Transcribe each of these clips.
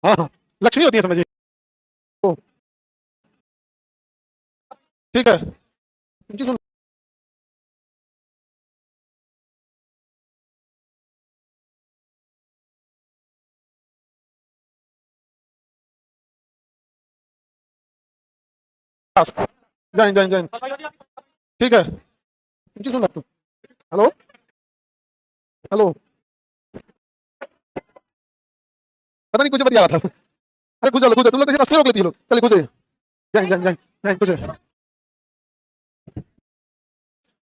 हाँ हाँ, लक्ष्मी होती है समझिए। ओ, ठीक है जी, सुन। जैन जैन जैन, ठीक है जी, सुन सकते। हेलो हेलो, पता नहीं कुछ बतिया रहा था। अरे कुछ कुछ तुम लोग कैसे रास्ते रोक लेती हो लोग, चलिए कुछ। जैन जैन जैन जैन कुछ।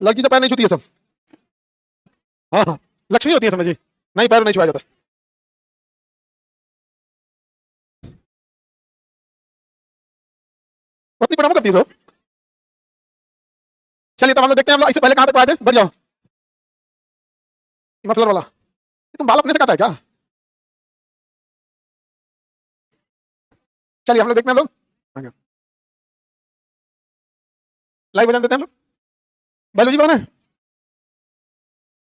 लड़की तो पैर नहीं छूती है सब। हाँ हाँ, लक्ष्मी होती है समझिए। नहीं, पैर नहीं छुआ जाता। पत्नी प्रणाम करती है सब। चलिए तब हम लोग देखते हैं, हम लोग इससे पहले कहाँ तक आए थे, बढ़ जाओ। मफलर वाला, तुम बाल अपने से काटा है क्या? चलिए हम लोग देखते हैं, हम लोग लाइव बजान देते हैं हम लोग। बायोलॉजी बना है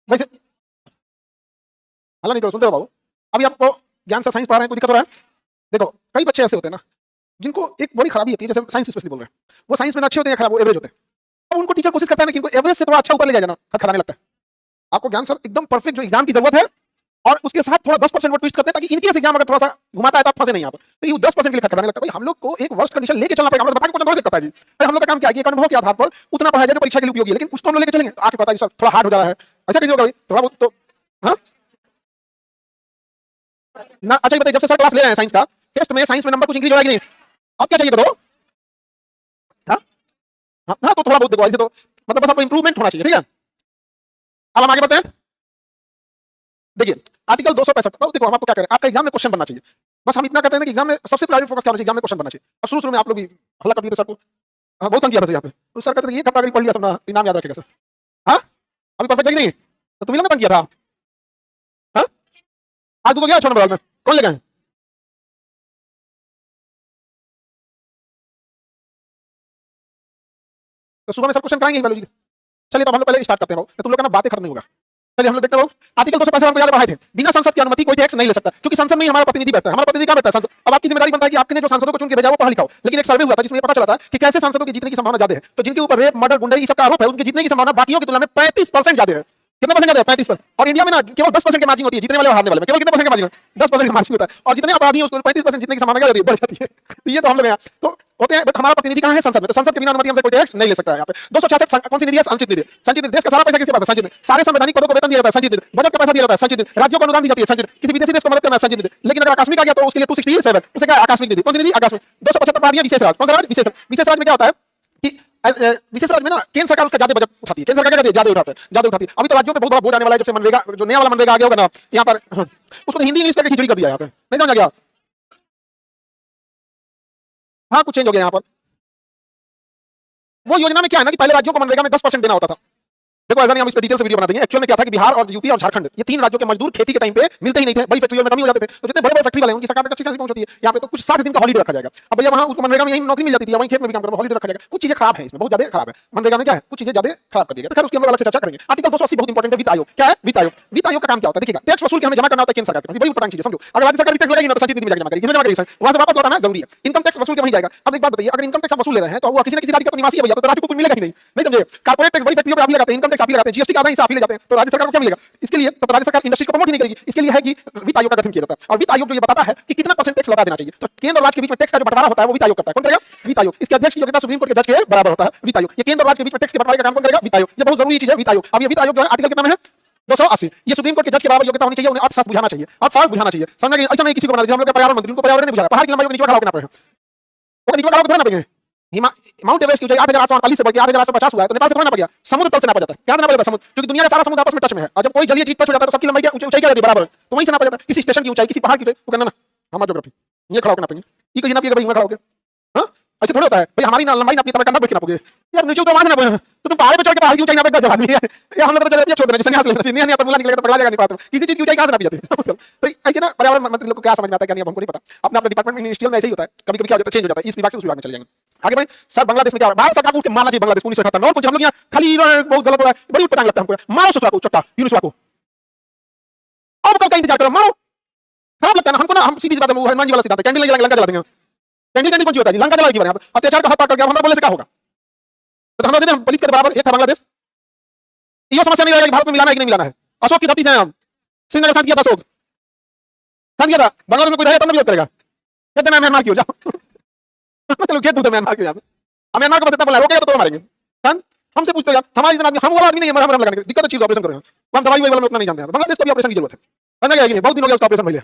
वैसे। हल्ला नहीं करो, सुनते रहो बाबू। अभी आपको ज्ञान से साइंस पढ़ा रहे हैं, कोई दिक्कत हो रहा है? देखो, कई बच्चे ऐसे होते हैं ना जिनको एक बड़ी खराबी होती है, जैसे साइंस स्पेशली बोल रहे हैं, वो साइंस में ना अच्छे होते हैं या खराब, वो एवरेज होते हैं। अब उनको टीचर कोशिश करता है ना कि इनको एवरेज से थोड़ा अच्छा ऊपर ले जाना, खत खिलाने लगता है। आपको ज्ञान सर एकदम परफेक्ट जो एग्जाम की जरूरत है, और उसके साथ थोड़ा 10% वो ट्विस्ट करते हैं, ताकि इनकेस एग्जाम अगर थोड़ा सा घुमाता है तो आप फंसे नहीं। आप तो ये 10% के लिए खत खिलाने लगता है। भाई हम लोग को एक वर्स्ट कंडीशन लेके चलना पड़ेगा, हम लोग बता के क्वेश्चन थोड़ा करता है जी। भाई हम लोग का काम क्या है कि एक अनुभव के आधार पर उतना पढ़ाया जाए जो परीक्षा के लिए उपयोगी है, लेकिन कुछ तो हम लोग लेके चलेंगे। आके पता है सर थोड़ा हार्ड हो जा रहा है, ऐसा कैसे होगा भाई, थोड़ा बहुत तो। हाँ ना, अच्छा ये बताइए, जब से सर क्लास ले रहे हैं साइंस का, टेस्ट में साइंस में नंबर कुछ इंक्रीज हो रहा है कि नहीं? अब क्या चाहिए बताओ? हाँ हाँ हाँ, तो थोड़ा बहुत देखो ऐसे तो, मतलब बस आपको इंप्रूवमेंट होना चाहिए, ठीक है। अब हम आगे बढ़ते हैं। देखिए, आर्टिकल 265, देखो हम आपको क्या करें, आपका एग्जाम में क्वेश्चन बनना चाहिए। बस हम इतना कहते हैं कि एग्जाम में सबसे प्राइवेट फोकस क्या होना चाहिए, एग्जाम में क्वेश्चन बनना चाहिए। और शुरू शुरू में आप लोग भी हल्ला कर दिए थे सर को। हाँ, बहुत तंग किया था यहाँ पे। तो सर कहते थे ये कब पढ़ लिया सब ना, इनाम याद रखेगा सर। हाँ, अभी परफेक्ट है कि नहीं? तो तुम ही लोग ने तंग किया था। हाँ, आज तुमको गया 6 नंबर में, कौन ले गए? तो सुबह में सर क्वेश्चन कराएंगे बायोलॉजी के। चलिए तो हम लोग पहले स्टार्ट करते हैं, तो तुम लोग का ना बातें खत्म नहीं होगा। चलिए हम लोग देखते हो, आर्टिकल 265 हम याद बढ़ाए थे, बिना संसद की अनुमति कोई टैक्स नहीं ले सकता, क्योंकि संसद में ही हमारा प्रतिनिधि बैठता है। हमारा प्रतिनिधि कहाँ बैठता है? संसद। अब आपकी जिम्मेदारी बनता है कि आपने जो सांसदों को चुन के भेजा वो पढ़ा लिखा हो। लेकिन एक सर्वे हुआ था जिसमें पता चला था कि कैसे सांसदों के जीतने की संभावना ज्यादा है, तो जिनके ऊपर रेप, मर्डर, गुंडई सबका आरोप है, उनके जीतने की संभावना बाकियों की तुलना में 35% ज्यादा है। कितना परसेंट ज्यादा है? 35%। और इंडिया में ना केवल 10% की मार्जिन होती है जीतने वाले और हारने वाले में, केवल कितने परसेंट की मार्जिन? 10% की मार्जिन होता है। और जितने अपराधी हैं उसको 35% जीतने की संभावना क्या बढ़ जाती है। तो ये तो हम लोग यहाँ तो होते हैं, बट हमारा प्रतिनिधि कहाँ है? संसद में। तो संसद के बिना अनुमति हमसे कोई टैक्स नहीं ले सकता है। यहाँ पे 266 कौन सी निधि है? संचित निधि। संचित निधि, देश का सारा पैसा किसके पास है? संचित निधि। सारे संवैधानिक पदों को वेतन दिया जाता है, संचित निधि। बजट का पैसा दिया जाता है, संचित निधि। राज्यों को अनुदान दी जाती है, संचित निधि। किसी विदेशी देश को मदद करना है, संचित निधि। लेकिन अगर आकस्मिक आ गया तो उसके लिए 267, उसे क्या है? आकस्मिक निधि। कौन सी निधि? आकस्मिक। 275 पा दिया विशेष राज्य। कौन सा राज्य? विशेष राज्य। विशेष राज्य में क्या होता है कि विशेष राज्य में ना केंद्र सरकार उसका ज्यादा बजट उठाती है, केंद्र सरकार क्या करती है? ज्यादा उठाती है, ज्यादा उठाती है। अभी तो राज्यों पे बहुत बड़ा बोझ आने वाला है, जब से मनरेगा जो नया वाला मनरेगा आ गया होगा ना यहाँ पर, उसको तो हिंदी इंग्लिश करके खिचड़ी कर दिया यहाँ पे, नहीं समझ आ गया? हाँ, कुछ चेंज हो गया यहाँ पर। वो योजना में क्या है ना कि पहले राज्यों को मनरेगा में 10% देना होता था। देखो ऐसा नहीं, हम इस पे डिटेल से वीडियो बना देंगे। एक्चुअल में क्या था कि बिहार और यूपी और झारखंड, ये 3 राज्यों के मजदूर खेती के टाइम पे मिलते ही नहीं थे, बड़ी फैक्ट्रियों में कमी हो जाते थे। तो जितने बड़े बड़े फैक्ट्री वाले हैं उनकी सरकार तक अच्छी खासी पहुंच होती है। यहाँ पे तो कुछ 60 दिन का हॉलीडे रखा जाएगा। अब भैया वहाँ उसको मनरेगा में यही नौकरी मिल जाती थी, वहीं खेत में भी काम करो, हॉलीडे रखा जाएगा। कुछ चीजें खराब है इसमें, बहुत ज्यादा खराब है मनरेगा में। क्या है, कुछ चीजें ज्यादा खराब कर दी गई, तो खैर उसकी हम लोग अलग से चर्चा करेंगे। आर्टिकल 280 बहुत इंपॉर्टेंट है। वित्त आयोग क्या है? वित्त आयोग। वित्त आयोग का काम क्या होता है? देखिएगा, टैक्स वसूल के हमें जमा करना होता है केंद्र सरकार के पास, बड़ी इंपॉर्टेंट चीज है, समझो। अगर राज्य सरकार टैक्स लगाएगी ना तो संचित निधि में जमा करेगी, किसमें जमा करेगी? वहां से वापस लौटाना जरूरी है। इनकम टैक्स वसूल के वहीं जाएगा। अब एक बात बताइए, अगर इनकम टैक्स आप वसूल ले रहे हैं तो वो किसी न किसी राज्य का तो निवासी है भैया, तो राज्य को कुछ मिलेगा कि नहीं? नहीं समझे? कारपोरेट टैक्स बड़ी फैक्ट्रियों पे आप ही लगाते हैं, इनकम टैक्स आप ही लगाते हैं, जीएसटी का आधा हिस्सा आप ही ले जाते हैं, तो राज्य सरकार को क्या मिलेगा? इसके लिए तो राज्य सरकार इंडस्ट्री को प्रमोट ही नहीं करेगी। इसके लिए है कि वित्त आयोग का गठन किया जाता है, और वित्त आयोग जो ये बताता है कि कितना परसेंट टैक्स लौटा देना चाहिए। तो केंद्र और राज्य के बीच में टैक्स का जो बंटवारा होता है वो वित्त आयोग करता है। कौन करेगा? वित्त आयोग। इसके अध्यक्ष की योग्यता सुप्रीम कोर्ट के जज के बराबर होता है, वित्त आयोग। ये केंद्र और राज्य के बीच में टैक्स के बंटवारे का काम कौन करेगा? वित्त आयोग। ये बहुत जरूरी चीज है, वित्त आयोग। अब ये वित्त आयोग जो है आर्टिकल कितना में है? 280। ये सुप्रीम कोर्ट के जज के बराबर योग्यता होनी चाहिए, उन्हें अर्थशास्त्र बुझाना चाहिए, अर्थशास्त्र बुझाना चाहिए। समझ में? ऐसा नहीं किसी को बना दीजिए, हम लोग पर्यावरण मंत्री, उनको पर्यावरण नहीं बुझाएगा, पहाड़ की लंबाई को नीचे खड़ा होकर नापे हैं, वो नीचे खड़ा होकर थोड़ा नापेंगे। माउंट एवरेस्ट की ऊंचाई 8848 से बढ़ के 8850 हुआ है, तो नेपाल से थोड़ा ना पड़ गया, समुद्र तल से नापा जाता है। क्या नापा जाता है? समुद्र, क्योंकि दुनिया का सारा समुद्र आपस में टच में है, और जब कोई जलीय चीज टच हो जाता है तो सबकी लंबाई ऊंचाई क्या रहती है? बराबर। तो वहीं से नापा जाता है, किसी स्टेशन की ऊंचाई, किसी पहाड़ की ऊंचाई, वो करना ना हमारा ज्योग्राफी, ये खड़ा होकर नापेंगे। ये कहीं नापिएगा भाई, मैं खड़ा होकर। हाँ, ऐसे थोड़ा होता है भाई, हमारी लंबाई नापी तब कंधा बैठ के नापोगे यार, नीचे तो वहां से नापोगे, तो तुम पहाड़ पे चढ़ के पहाड़ की ऊंचाई नापेगा जवाब नहीं है यार। हम लोग तो चलो छोड़ देना, जैसे यहाँ से लेना नहीं आता, मुला निकलेगा तो पगला जाएगा, नहीं पाता किसी चीज की ऊंचाई कहां से नापी जाती है। तो ऐसे ना पर्यावरण मंत्री लोग को क्या समझ में आता है क्या नहीं, हमको नहीं पता। अपना अपना डिपार्टमेंट मिनिस्ट्रियल में ऐसे ही होता है, कभी कभी क्या हो जाता है, चेंज हो जाता है, इस विभाग से उस विभाग में चले जाएंगे। आगे भाई सर, बांग्लादेश में क्या हो रहा है? भारत सरकार को मारना चाहिए बांग्लादेश 1978 में, और कुछ हम लोग यहाँ खाली बहुत गलत हो रहा है, बड़ी उटपटांग लगता है हमको। मारो ससुरा को, चट्टा यूनुस को, अब कब का इंतजार करो, मारो। खराब लगता है ना हमको ना। हम सीधी सी बात है, वो हनुमान जी वाला सिद्धांत है, कैंडल नहीं जलाएंगे लंका जला देंगे। कैंडल कैंडल कौन सी होता है, लंका जला की बने। अत्याचार का हाथ पार करके हमारा बोलने से क्या होगा? तो हम लोग पलित के बराबर एक था बांग्लादेश। ये समस्या नहीं रहेगा कि भारत में मिलाना है कि नहीं मिलाना है। अशोक की धरती से हम श्रीनगर साथ किया था, अशोक साथ किया था। बांग्लादेश में कोई रहेगा तब भी करेगा, कहते हैं म्यांमार की हो जाओ। चलो खेत दूसरे म्यांमार के, यहाँ पे हम म्यांमार को बस इतना बोला रोकेगा तो मारेंगे। हमसे पूछते यार हमारे इतना आदमी, हम वाला आदमी नहीं है हम लगाने की दिक्कत, चीज ऑपरेशन कर रहे हैं। हम दवाई वाला में उतना नहीं जानते हैं। बांग्लादेश को भी ऑपरेशन की जरूरत है, समझ गया कि नहीं? बहुत दिन हो गया उसका ऑपरेशन मिले।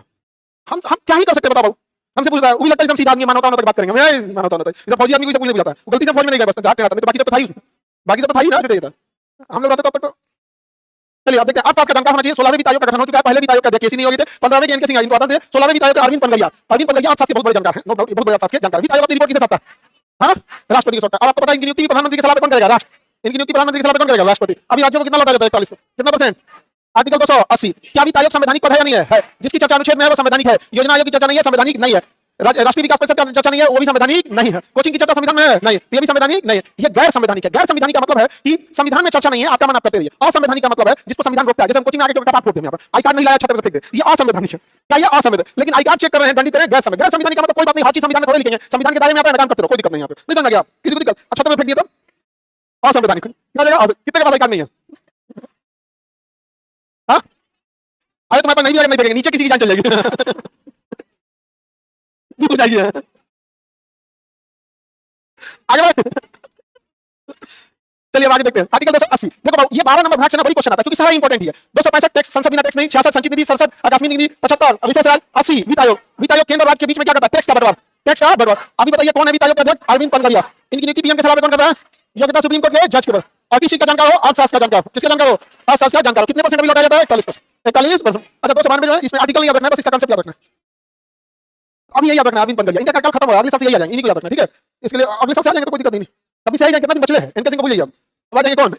हम क्या ही कर सकते हैं बताओ? हमसे पूछ रहा है, वो भी लगता है हम सीधा आदमी मानवता तक बात करेंगे। मैं मानवता होता है, फौजी आदमी को कुछ नहीं बुझाता, वो गलती से फौज में नहीं गया, बस जाके आता, नहीं तो बाकी सब तो था ही, बाकी सब तो था ही ना जो था। हम लोग रहते तब तक तो चलिए आप देखते हैं 8 साल का जानकार होना चाहिए। 16वें वित्त आयोग का गठन हो चुका है, पहले वित्त आयोग का केसी नहीं हो गए थे, 15वें के एनके सिंह इम्पोर्टेंट थे, 16वें वित्त आयोग का अरविंद पनगरिया। अरविंद पनगरिया 8 साल के बहुत बड़े जानकार हैं, नो डाउट बहुत बड़े 8 साल के जानकार। वित्त आयोग की रिपोर्ट किसे सौंपता है? हाँ, राष्ट्रपति को सौंपता है। और आपको पता है इनकी नियुक्ति प्रधानमंत्री के सलाह पे कौन करेगा? राष्ट्र। इनकी नियुक्ति प्रधानमंत्री के सलाह पे कौन करेगा? राष्ट्रपति। अभी राज्यों को कितना लौटाया जाता है? 41 कितना परसेंट? आर्टिकल 280। क्या वित्त आयोग संवैधानिक पद है या नहीं है? जिसकी चर्चा अनुच्छेद में है वो संवैधानिक है। योजना आयोग की चर्चा नहीं है, संवैधानिक नहीं है। राष्ट्रीय विकास परिषद की चर्चा नहीं है, वो भी संवैधानिक नहीं है। कोचिंग की चर्चा संविधान में है नहीं, ये भी संवैधानिक नहीं है। ये गैर संवैधानिक है। गैर संवैधानिक का मतलब है कि संविधान में चर्चा नहीं है, आपका मन आप करते रहिए। असंवैधानिक का मतलब है जिसको संविधान रोकता है। जैसे हम कोचिंग में आके पास फोड़ते हैं, यहाँ पर आई कार्ड नहीं लाया, छत पे फेंक दे, ये असंवैधानिक है। क्या ये असंवैधानिक? लेकिन आई कार्ड चेक कर रहे हैं, दंडित करें, गैर संवैधानिक का मतलब कोई बात नहीं, हर चीज संविधान में थोड़ी लिखेंगे, संविधान के दायरे में आता है, काम करते रहो, कोई दिक्कत नहीं। यहाँ पे नहीं समझ गया किसी को दिक्कत? अच्छा तो फेंक दिया तो असंवैधानिक क्या जगह? कितने के पास आई कार्ड नहीं है? हाँ, अरे तुम्हारे पास नहीं भी नहीं फेंकेंगे, नीचे किसी की जान चल जाएगी। दूर जाइए आगे। चलिए आगे देखते हैं आर्टिकल 280। देखो बाबू, ये 12 नंबर भाग से ना बड़ी क्वेश्चन आता है क्योंकि सारा इंपॉर्टेंट ही है। 265 टैक्स, संसद बिना टैक्स नहीं, 66 संचित निधि, 67 आकस्मिक निधि, 75 विशेष राज्य, 80 वित्त आयोग। वित्त आयोग केंद्र और राज्य के बीच में क्या करता है? टैक्स का बंटवारा, टैक्स का बंटवारा। अभी बताइए कौन है वित्त आयोग का अध्यक्ष? अरविंद पनगरिया। इनकी नियुक्ति पीएम के सलाह पे कौन करता है? योग्यता सुप्रीम कोर्ट के जज के ऊपर। और किसी का जानकार हो? अर्थशास्त्र का जानकार हो। किसका जानकार हो? अर्थशास्त्र का जानकार हो। कितने परसेंट अभी लौटाया जाता है? 41%। 41%। अच्छा 292 जो है इसमें आर्टिकल नहीं याद रखना है, बस इसका कांसेप्ट याद रखना है। अब ये याद रखना है, अरविंद पनगरिया, इनका काल खत्म होगा, अगले साल से यही आ जाएंगे, इन्हीं को याद रखना है, ठीक है? इसके लिए अगले साल से आ जाएंगे तो कोई दिक्कत नहीं। अभी से आ जाएंगे, कितना दिन बचले हैं, इनके सिंह को भूल जाइए। अब आ जाएंगे कौन?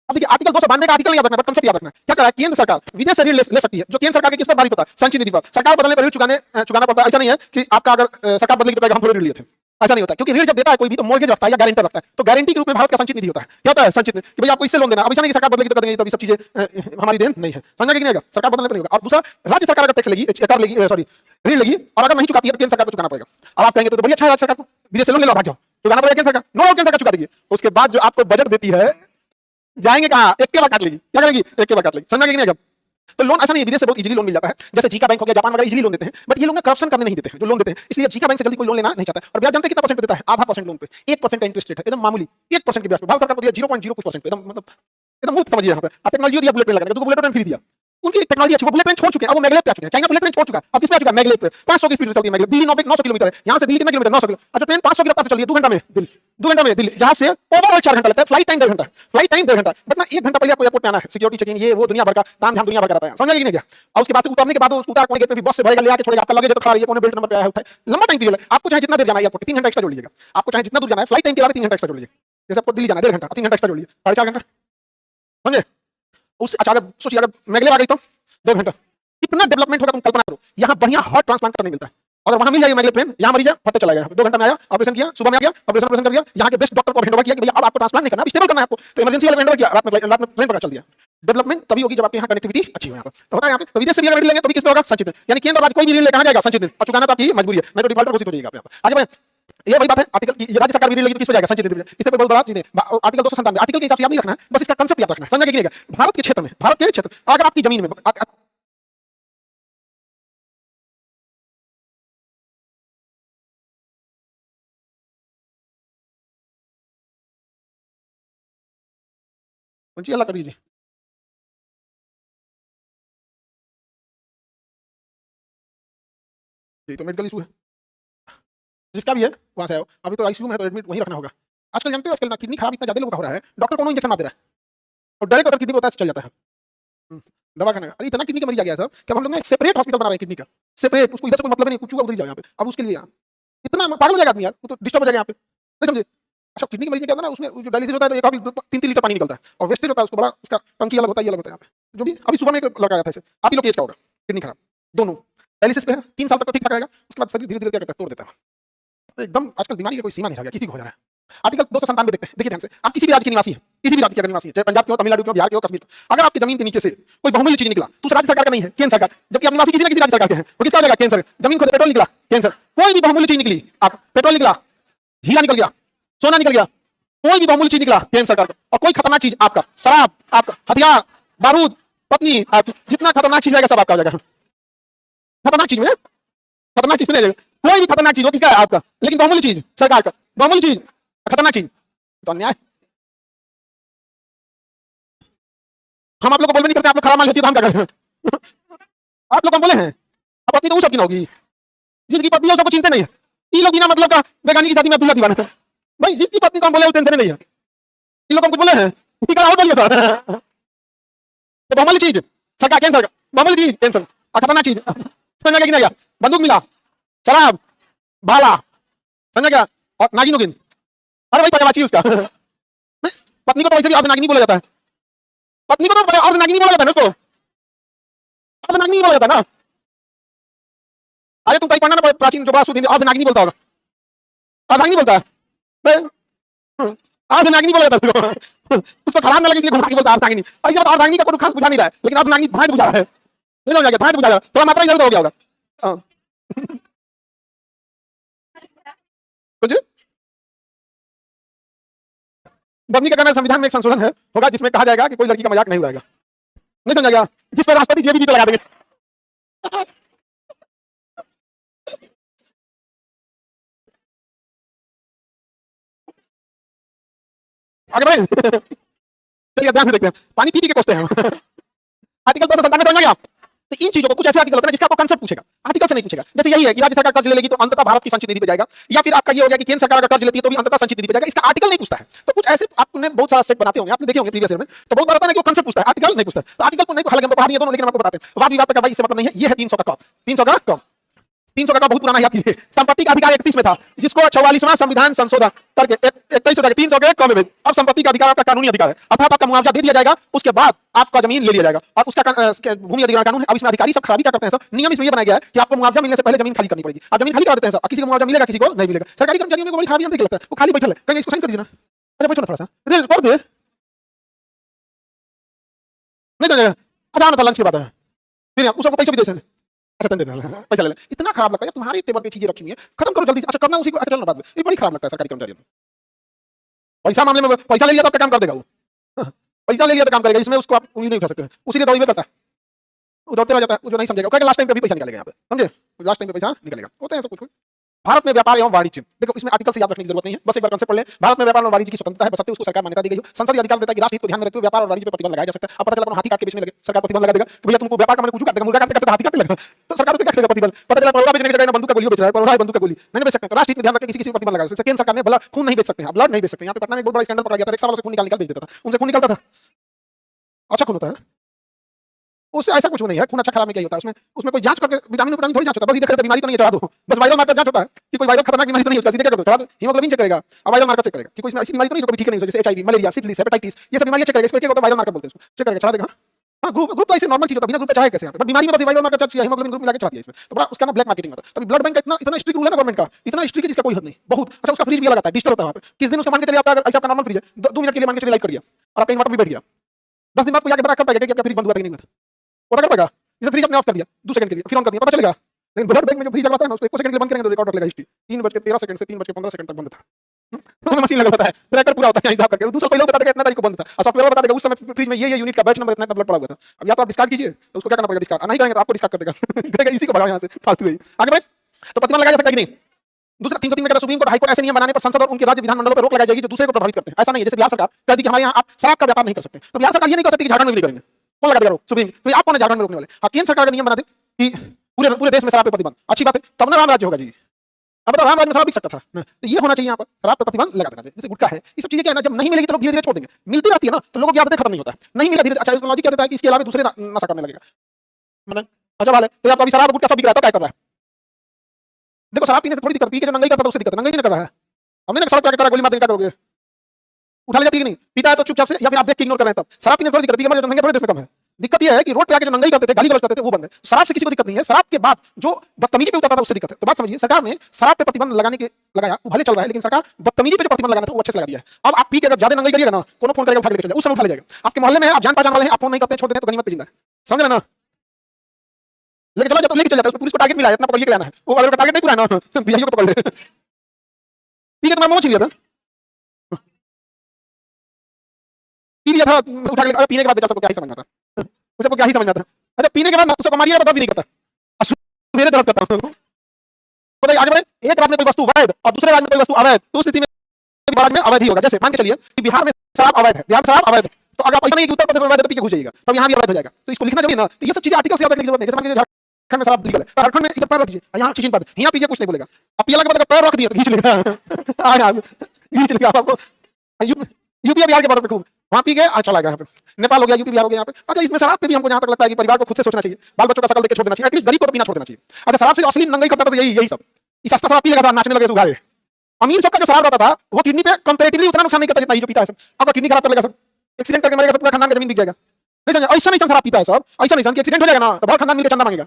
अब देखिए आर्टिकल 292 का आर्टिकल याद रखना है, कंसेप्ट याद रखना है। क्या करा है? केंद्र सरकार विदेश से ऋण ले सकती है, जो केंद्र सरकार के किस पर भारित होता है? संचित निधि पर। सरकार बदलने पर ऋण चुकाना पड़ता है। ऐसा नहीं है कि आपका अगर सरकार बदलेगी तो हम थोड़े ऋण लिए थे, ऐसा नहीं होता। क्योंकि ऋण जब देता है कोई भी तो मॉर्गेज रखता है या गारंटर रखता है, तो गारंटी के रूप में भारत का संचित निधि होता है। क्या होता है? संचित निधि, कि भाई आपको इससे लोन देना। अब ऐसा नहीं कि सरकार बदलेगी तो कर देंगे, तो सब चीजें हमारी देन नहीं है, समझा कि नहीं आएगा? सरकार बदलने पर नहीं होगा। और दूसरा, राज्य सरकार अगर टैक्स लेगी, कर लेगी, सॉरी ऋण लेगी, और अगर नहीं चुकाती है तो केंद्र सरकार को चुकाना पड़ेगा। अब आप कहेंगे तो बढ़िया, अच्छा है राज्य सरकार को विदेश से लोन ले लो, भाग जाओ, चुकाना पड़ेगा केंद्र सरकार। नो, केंद्र सरकार चुका देगी। उसके बाद जो आपको बजट देती है, जाएंगे कहां? एक के बाद काट लेगी। क्या करेगी? एक के बाद काट लेगी, समझा कि नहीं आएगा? तो लोन ऐसा नहीं है, विदेश से बहुत इजीली लोन मिल जाता है। जैसे जीका बैंक हो गया, जापान वगैरह इजीली लोन देते हैं, बट ये लोग करप्शन करने नहीं देते हैं जो लोन देते हैं, इसलिए जीका बैंक से जल्दी कोई लोन लेना नहीं चाहता है। और ब्याज जानते हैं कितना परसेंट देता है? आधा परसेंट लोन पे, 1% का इंटरेस्ट रेट है, एकदम मामूली 1% के ब्याज पे। भारत सरकार को दिया 0.0% पे, एकदम मतलब एकदम मुफ्त समझिए। यहाँ पे आप टेक्नोलॉजी दिया, बुलेट ट्रेन लगाने, तो बुलेट ट्रेन फ्री दिया। उनकी टेक्नोलॉजी अच्छी, वो बुलेट ट्रेन छोड़ चुके हैं, अब वो मैगलेव पे आ चुके हैं। चाइना बुलेट ट्रेन छोड़ चुका है, अब किस पे आ चुका है? मैगलेव पे। 500 की स्पीड चलती है मैगलेव। दिल्ली 900 किलोमीटर है, यहाँ से दिल्ली कितने किलोमीटर? 900 किलोमीटर। अच्छा ट्रेन 500 की रफ्तार से चल रही है 2 घंटा में दिल्ली, 2 घंटा में दिल्ली। जहाज से ओवरऑल 4 घंटा लगता है, फ्लाइट टाइम 1.5 घंटा, फ्लाइट टाइम 1.5 घंटा। बट ना 1 घंटा पहले आपको एयरपोर्ट पे आना है, सिक्योरिटी चेकिंग, ये वो दुनिया भर का ताम झाम दुनिया भर कराता है, समझ गए कि नहीं गया? और उसके बाद उतरने के बाद उसको उतार कोने गेट पे भी बस से भरेगा, ले आके छोड़ेगा, आपका लगेज तो खड़ा है, ये कौन बेल्ट नंबर पे आया है, उठाए, लंबा टाइम पीरियड है। आपको चाहे जितना देर जाना है एयरपोर्ट 3 घंटा एक्स्ट्रा जोड़ लीजिएगा। आपको चाहे जितना दूर जाना है फ्लाइट टाइम के अलावा 3 घंटा एक्स्ट्रा जोड़ लीजिए। जैसे आपको दिल्ली जाना है 1.5 घंटा, 3 घंटा एक्स्ट्रा जोड़ लीजिए, 4.5 घंटा, समझे? उस अच्छा सोचिए अगर मैगलेव आ गई तो 2 घंटा, कितना डेवलपमेंट होगा तुम कल्पना करो। यहाँ बढ़िया हार्ट ट्रांसप्लांट करने मिलता है, अगर वहां मिल जाएगी मैगलेव ट्रेन, यहाँ मरीज फटे चला गया, 2 घंटा में आया, ऑपरेशन किया, सुबह में आ गया, ऑपरेशन कर दिया, यहाँ के बेस्ट डॉक्टर को हैंडओवर किया कि भैया अब आपको ट्रांसप्लांट नहीं करना, स्टेबल करना है आपको, तो इमरजेंसी वाले हैंडओवर किया, रात में ट्रेन पकड़ चल दिया। डेवलपमेंट तभी होगी जब आपके यहाँ कनेक्टिविटी अच्छी हो। यहाँ पर तो होता है, यहाँ पे विदेश से भी ऋण लेंगे तो भी किस पे होगा? संचित। यानी केंद्र राज्य कोई भी ऋण ले कहां जाएगा? संचित। और चुकाना तो आपकी मजबूरी है, नहीं तो डिफॉल्टर घोषित हो जाएगा। आगे बढ़े, ये वही बात है, आर्टिकल राज्य सरकार भी ऋण लेगी तो किस पे जाएगा? संचित। इससे बहुत बड़ा चीज है आर्टिकल 297। आर्टिकल के हिसाब से याद नहीं रखना है, बस इसका कांसेप्ट याद रखना है, समझ गए कि नहीं? भारत के क्षेत्र में, भारत के क्षेत्र अगर आपकी जमीन में अल्लाह कर दीजिए। ये तो मेडिकल इशू है, जिसका भी है वहां से आओ। अभी तो आईसीयू में है तो एडमिट वहीं रखना होगा। आजकल जानते हो आजकल किडनी खराब इतना ज्यादा लोगों का हो रहा है, डॉक्टर कोनो इंजेक्शन मार दे रहा है और डायरेक्ट अगर किडनी को होता है चल जाता है दवा खाने का। अरे इतना किडनी का मरीज आ गया सर कि हम लोग ने एक सेपरेट हॉस्पिटल बना रहे हैं किडनी का, सेपरेट, उसको इधर से कोई मतलब नहीं, कुछ उधर ही जाओ यहाँ पे। अब उसके लिए इतना पागल हो जाएगा आदमी यार, वो तो डिस्टर्ब हो जाएगा यहाँ पे, नहीं समझे? अच्छा किडनी के मरीज में क्या होता है ना, उसमें जो डायलिसिस होता है तो 3-3 लीटर पानी निकलता है और वेस्टेज होता है, उसको बड़ा उसका टंकी अलग होता है, ये अलग होता है यहाँ पे। जो भी अभी सुबह में लगा था ऐसे, आप ही लोग केस का होगा किडनी खराब, दोनों डायलिसिस पे है, 3 साल तक तो ठीक ठाक रहेगा, उसके बाद शरीर धीरे धीरे क्या करता है, तोड़ देता है। एकदम आजकल बीमारी की कोई सीमा नहीं रह गया, किसी को हो जा रहा है। आर्टिकल 297 देखते हैं, देखिए ध्यान से। आप किसी भी राज्य के निवासी हैं, किसी भी राज्य के अगर निवासी है, चाहे पंजाब के हो, तमिलनाडु के हो, बिहार के हो, कश्मीर के हो, अगर आपकी जमीन के नीचे से कोई बहुमूल्य चीज निकला तो उस राज्य सरकार का नहीं है, केंद्र सरकार, जबकि आप निवासी किसी न किसी राज्य सरकार के हैं, वो किसका हो जाएगा? केंद्र सरकार। जमीन खोदे पेट्रोल निकला, केंद्र सरकार। कोई भी बहुमूल्य चीज निकली, आप पेट्रोल निकला, हीरा निकल गया, सोना निकल गया, कोई भी बहुमूल्य चीज निकला केंद्र सरकार का। और कोई खतरनाक चीज आपका, शराब आपका, हथियार, बारूद, पत्नी आपकी, जितना खतरनाक चीज रहेगा सब आपका हो जाएगा। खतरनाक चीज में, खतरनाक चीज में नहीं जाएगा। कोई भी खतरनाक चीज हो किसका है? आपका। लेकिन बहुमूल्य चीज सरकार का, बहुमूल्य चीज, खतरनाक चीज तो अन्याय। हम आप लोग को बोलबे नहीं करते, आप लोग खराब मान लेती है तो हम क्या करें? आप लोग हम बोले हैं, अब पत्नी तो उस सबकी ना होगी जिसकी पत्नी है, उसको चिंता नहीं है। ये लोग बिना मतलब का बेगानी की शादी में अब्दुल्ला दीवाना है भाई, जिसकी पत्नी को हम बोले वो टेंशन नहीं है। ये लोग हमको बोले हैं ठीक है, और बोलिए सर। तो बहुमूल्य चीज सरकार, केंद्र सरकार, बहुमूल्य चीज केंद्र सरकार, और खतरनाक चीज समझ में गया? बंदूक मिला, शराब, भाला, समझ गया? और नागिन उगिन, अरे भाई पजामा चाहिए उसका। पत्नी को तो वैसे भी अर्धनागिनी बोला जाता है, पत्नी को तो अर्धनागिनी बोला जाता है ना, उसको अर्धनागिनी बोला जाता है ना। अरे तुम कहीं पढ़ना ना, प्राचीन जो बात अर्धनागिनी बोलता होगा, अर्धनागिनी बोलता है, अर्धनागिनी बोला जाता है उसको खराब ना लगे इसलिए घुमा के बोलता है अर्धनागिनी। और ये अर्धनागिनी का कोई खास बुझा नहीं रहा है, लेकिन अर्धनागिनी भांज बुझा रहा है, नहीं समझ गया? भांज बुझा रहा है, थोड़ा मात्रा इधर हो गया होगा। बदली का कहना संविधान में एक संशोधन है होगा जिसमें कहा जाएगा कि कोई लड़की का मजाक नहीं उड़ाएगा। नहीं समझा गया? जिस पर राष्ट्रपति जेबी तो लगा देंगे। आगे बढ़े, चलिए ध्यान से देखते हैं। पानी पी के कोसते हैं। आर्टिकल 297 समझ गया? तो इन चीजों को कुछ ऐसे आर्टिकल होते हैं जिसका आपको कांसेप्ट पूछेगा, आर्टिकल से नहीं पूछेगा। जैसे यही है कि राज्य सरकार कर्ज ले लेगी तो अंततः भारत की संचित निधि पे जाएगा, या फिर आपका ये हो गया कि केंद्र सरकार अगर कर्ज लेती है तो भी अंततः संचित निधि पे जाएगा। इसका आर्टिकल नहीं पूछता है। तो कुछ ऐसे आपने बहुत सारा सेट बनाते होंगे, आपने देखे होंगे प्रीवियस ईयर में, तो बहुत बार होता है कि वो कांसेप्ट पूछता है, आर्टिकल नहीं पूछता है। तो आर्टिकल को नहीं, हालांकि हम पढ़ा दिए दोनों, लेकिन हम आपको बताते हैं। वाद विवाद का भाई इससे मतलब नहीं है। ये है 300 का कॉप, 300 का कॉप, 300 का बहुत पुराना है आपके लिए। संपत्ति का अधिकार 31 में था, जिसको 44वां संविधान संशोधन करके 21 हो 300 के कम में। अब संपत्ति का अधिकार आपका कानूनी अधिकार है, अर्थात आपका मुआवजा दे दिया जाएगा, उसके बाद आपका जमीन ले लिया जाएगा। और उसका भूमि अधिग्रहण कानून है। अब इसमें अधिकारी सब खराबी क्या करते हैं, सब नियम इसमें ये बनाया गया है कि आपको मुआवजा मिलने से पहले जमीन खाली करनी पड़ेगी। आप जमीन खाली कर देते हैं सब, किसी को मुआवजा मिलेगा, किसी को नहीं मिलेगा। सरकारी कर्मचारियों को बड़ी खराबी हमको लगता है, वो खाली बैठल है, कहीं इसको साइन कर दीजिए ना। अरे बैठो ना थोड़ा सा, अरे कर दे, नहीं जाएगा। अच्छा ना, लंच की बात है, फिर उसको पैसे भी दे सकते, अच्छा पैसा ले ले। इतना खराब लगता है तुम्हारी टेबल पे चीजें रखी हुई है, खत्म करो जल्दी से। अच्छा करना उसी को, अच्छा चलना बाद में। ये बड़ी खराब लगता है सरकारी कर्मचारियों में। पैसा मामले में पैसा ले लिया तो क्या काम कर देगा वो? पैसा ले लिया तो काम करेगा, इसमें उसको आप उंगली नहीं उठा सकते। उसी लिए दवाई में करता है, वो दौड़ते रह जाता है, वो जो नहीं समझेगा क्या लास्ट टाइम पे भी पैसा निकालेगा यहाँ पे, समझे? लास्ट टाइम पे पैसा निकलेगा, होते हैं सब कुछ। भारत में व्यापार एवं वाणिज्य, देखो इसमें आर्टिकल से याद रखने की जरूरत नहीं है, बस एक बार कंसेप्ट पढ़ ले। भारत में व्यापार और वाणिज्य की स्वतंत्रता है, बशर्ते उसको सरकार मान्यता दी गई हो। संसदीय अधिकार देता है कि राष्ट्र हित को ध्यान में रखते हुए व्यापार और वाणिज्य पर प्रतिबंध लगाया जा सकता है। अब पता चला हाथी काट के बेचने लगे, सरकार प्रतिबंध लगा देगा कि भैया तुमको व्यापार का मैंने कुछ काट देगा, मुर्गा काटते हाथी काटने लगा, तो सरकार को क्या करेगा? प्रतिबंध। पता चला परोरा बेचने की जगह बंदूक का गोली बेच रहा है, परोरा बंदूक का गोली नहीं बेच सकते। तो राष्ट्र हित में ध्यान रखकर किसी पर प्रतिबंध लगा सकते। केंद्र सरकार ने बोला खून नहीं बेच सकते हैं, ब्लड नहीं बेच सकते। यहाँ पे पटना में बहुत बड़ा स्कैंडल पड़ा गया था, रिक्शा वालों से खून निकाल बेच देता था, उनसे खून निकलता था। अच्छा खून होता है उससे, ऐसा कुछ नहीं है। खून अच्छा खराब में क्या होता है, उसमें कोई जांच करके विटामिन विटामिन थोड़ी जांच होता है, बस सीधे कहते बीमारी तो नहीं चढ़ा दो, बस वायरल मार्कर जांच होता है कि कोई वायरल खतरनाक बीमारी तो नहीं होता, सीधे क्या कर दो चढ़ा दो, हीमोग्लोबिन चेक करेगा, अब वायरल मार्कर चेक करेगा कि कोई इसमें ऐसी बीमारी तो नहीं, जो ठीक नहीं हो, जैसे एचआईवी, मलेरिया, सिफिलिस, हेपेटाइटिस, ये सब बीमारियां चेक करेगा। इसको क्या होता है? वायरल मार्कर बोलते हैं, उसको चेक करेगा, चढ़ा देगा। हां, ग्रुप तो ऐसे नॉर्मल चीज होता है, बिना ग्रुप पे चाहे कैसे यहाँ पे, बट बीमारी में बस वायरल मार्कर चेक किया, हीमोग्लोबिन ग्रुप मिला के चढ़ा दिया इसमें, तो बड़ा उसका ना ब्लैक मार्केटिंग होता है। तो ब्लड बैंक का इतना स्ट्रिक्ट रूल है ना गवर्नमेंट का, इतना स्ट्रिक्ट है जिसका कोई हद नहीं, बहुत अच्छा। उसका फ्रीज भी लगाता है, डिजिटल होता है वहां पे। किस दिन उसको मान के चलिए आपका, अगर ऐसा आपका नॉर्मल फ्रीज है, 2 मिनट के लिए मान के चलिए लाइट कर दिया और आपका इन्वर्टर भी बैठ गया, 10 दिन बाद को जाके पता कर पाएगा कि आपका फ्रीज बंद हुआ था कि नहीं हुआ था? पता कर पाएगा? जैसे फ्रीज अपने ऑफ कर दिया 2 सेकंड के लिए, फिर ऑन कर दिया, पता चलेगा? लेकिन ब्लड बैंक में जो फ्रीज लगवाता है ना, उसको 1 सेकंड के लिए बंद करेंगे तो रिकॉर्ड कर लेगा हिस्ट्री, 3:13 सेकंड से 3:15 सेकंड तक बंद था। तो मशीन लगा होता है, ट्रैकर पूरा होता है हिसाब करके, दूसरा कोई लोग बता देगा इतना तारीख को बंद था, और सॉफ्टवेयर बता देगा उस समय फ्रीज में ये यूनिट का बैच नंबर इतना ब्लड पड़ा हुआ था। अब या तो आप डिस्कार्ड कीजिए, तो उसको क्या करना पड़ेगा? डिस्कार्ड नहीं करेंगे तो आपको डिस्कार्ड कर देगा। कहेगा इसी को भगाओ यहाँ से, फालतू है। आगे भाई, तो प्रतिबंध लगाया जा सकता है कि नहीं? दूसरा 303 में कहता है सुप्रीम कोर्ट हाई कोर्ट ऐसे नियम बनाने पर संसद और उनके राज्य विधानमंडलों पर रोक लगाई जाएगी जो दूसरे को प्रभावित करते हैं। ऐसा नहीं है, जैसे बिहार सरकार कह दी कि हमारे यहाँ आप शराब का व्यापार नहीं कर सकते, तो बिहार सरकार ये नहीं कर सकती कि झारखंड में भी नहीं करेंगे। कौन लगा देगा रोक? सुप्रीम। तो आप कौन है झारखंड में रोकने वाले? हाँ, केंद्र सरकार का नियम बना दे कि पूरे देश में शराब पे प्रतिबंध। अच्छी बात है, तब ना राम राज्य होगा जी। अब तो राम राज्य में शराब बिक सकता था ना, तो ये होना चाहिए यहाँ पर, शराब पे प्रतिबंध लगा देना चाहिए। जैसे गुटखा है, ये सब चीजें क्या है ना, जब नहीं मिलेगी तो लोग धीरे धीरे छोड़ देंगे, मिलती रहती है ना तो लोगों की आदतें खत्म नहीं होता है, नहीं मिला धीरे। अच्छा, लॉजिक क्या देता है कि इसके अलावा दूसरे नशा करने लगेगा, मतलब अच्छा वाले तो आप अभी शराब गुटखा सब बिक रहा है तो क्या कर रहा है? देखो शराब पीने से थोड़ी दिक्कत, पी के जो नंगाई करता है उससे दिक्कत, नंगाई नहीं कर रहा है। हमने ना शराब क्या कर रहा है, गोली मार देंगे, क्या करोगे? उठा ले जाती है कि नहीं? पीता है तो चुपचाप से, या फिर आप देख के इग्नोर कर रहे हैं तब। शराब पीने से थोड़ी दिक्कत, पी के मर जाओ, नंगे थोड़े देश में कम है। दिक्कत यह है कि रोड पे आके जो नंगाई करते थे, गाली गलौज करते थे, वो बंद है। शराब से किसी को दिक्कत नहीं है, शराब के बाद जो बदतमीजी पे उतरता था उससे दिक्कत है। तो बात समझिए, सरकार ने शराब पे प्रतिबंध लगाया, वो भले चल रहा है, लेकिन सरकार बदतमीजी पे जो प्रतिबंध लगाना था वो अच्छे से लगा दिया है। अब आप पी के अगर ज्यादा नंगाई करिएगा ना, कोनो फोन करेगा उठा के लेके चल जाएगा, उस समय उठा ले जाएगा। आपके मोहल्ले में आप जान पहचान वाले हैं, आप फोन नहीं करते, छोड़ देते तो गनीमत पे जिंदा है, समझ रहे ना? लेके चला जाता, लेके चल जाता है, पुलिस को टारगेट मिला है, इतना पकड़ के लाना है, वो अगर टारगेट नहीं पूरा है ना, बीआईओ को पकड़ ले। पी के तुम्हारा मोह छीन लिया था, पी लिया था, उठा के पीने के बाद बेचारा सबको क्या ही समझना था, उसे क्या ही समझना था। अच्छा पीने के बाद उसको मारिए तो भी नहीं करता, मेरे दर्द करता हूं। बताइए आगे बढ़े, एक राज्य में कोई वस्तु वैध और दूसरे राज्य में कोई वस्तु अवैध, तो उस स्थिति में राज्य में अवैध ही होगा। जैसे मान के चलिए कि बिहार में शराब अवैध है, बिहार में शराब अवैध है, तो अगर ऐसा नहीं कि उत्तर प्रदेश में अवैध है तो पी के घुस जाइएगा, तब यहाँ भी अवैध हो जाएगा। तो इसको लिखना चाहिए ना, तो ये सब चीजें आर्टिकल से याद रखने की जरूरत नहीं। जैसे मान लीजिए झारखंड में शराब लीगल है, तो झारखंड में इधर पैर रख दीजिए, यहाँ चिचिन पर यहाँ पीजिए, कुछ नहीं बोलेगा। अब पिया के बाद अगर पैर रख दिए तो खींच लेगा, खींच लेगा आपको। यूपी बिहार के बॉर्डर पे खूब वहां पी गए, चला गया यहाँ पे, नेपाल हो गया, यूपी बिहार हो गया यहाँ पे। अच्छा इसमें शराब पे भी हमको जहां तक लगता है कि परिवार को खुद से सोचना चाहिए, बाल बच्चों का शकल देख के छोड़ देना चाहिए, एटलीस्ट गरीब को तो पीना छोड़ देना चाहिए। अच्छा शराब से असली नंगाई करता था तो यही सब, इस सस्ता शराब पी लेगा था, नाचने लगे सुधारे। अमीर सबका जो शराब रहता था वो किडनी पे कंपैरेटिवली उतना नुकसान नहीं करता जितना ये जो पीता है सब। अब किडनी खराब कर लेगा सब, एक्सीडेंट करके मरेगा सब, पूरा खानदान का जमीन बिक जाएगा। नहीं समझे, ऐसा नहीं शराब पीता है सब, ऐसा नहीं कि एक्सीडेंट हो जाएगा ना तो बहुत खानदान मिलकर चंदा मांगेगा,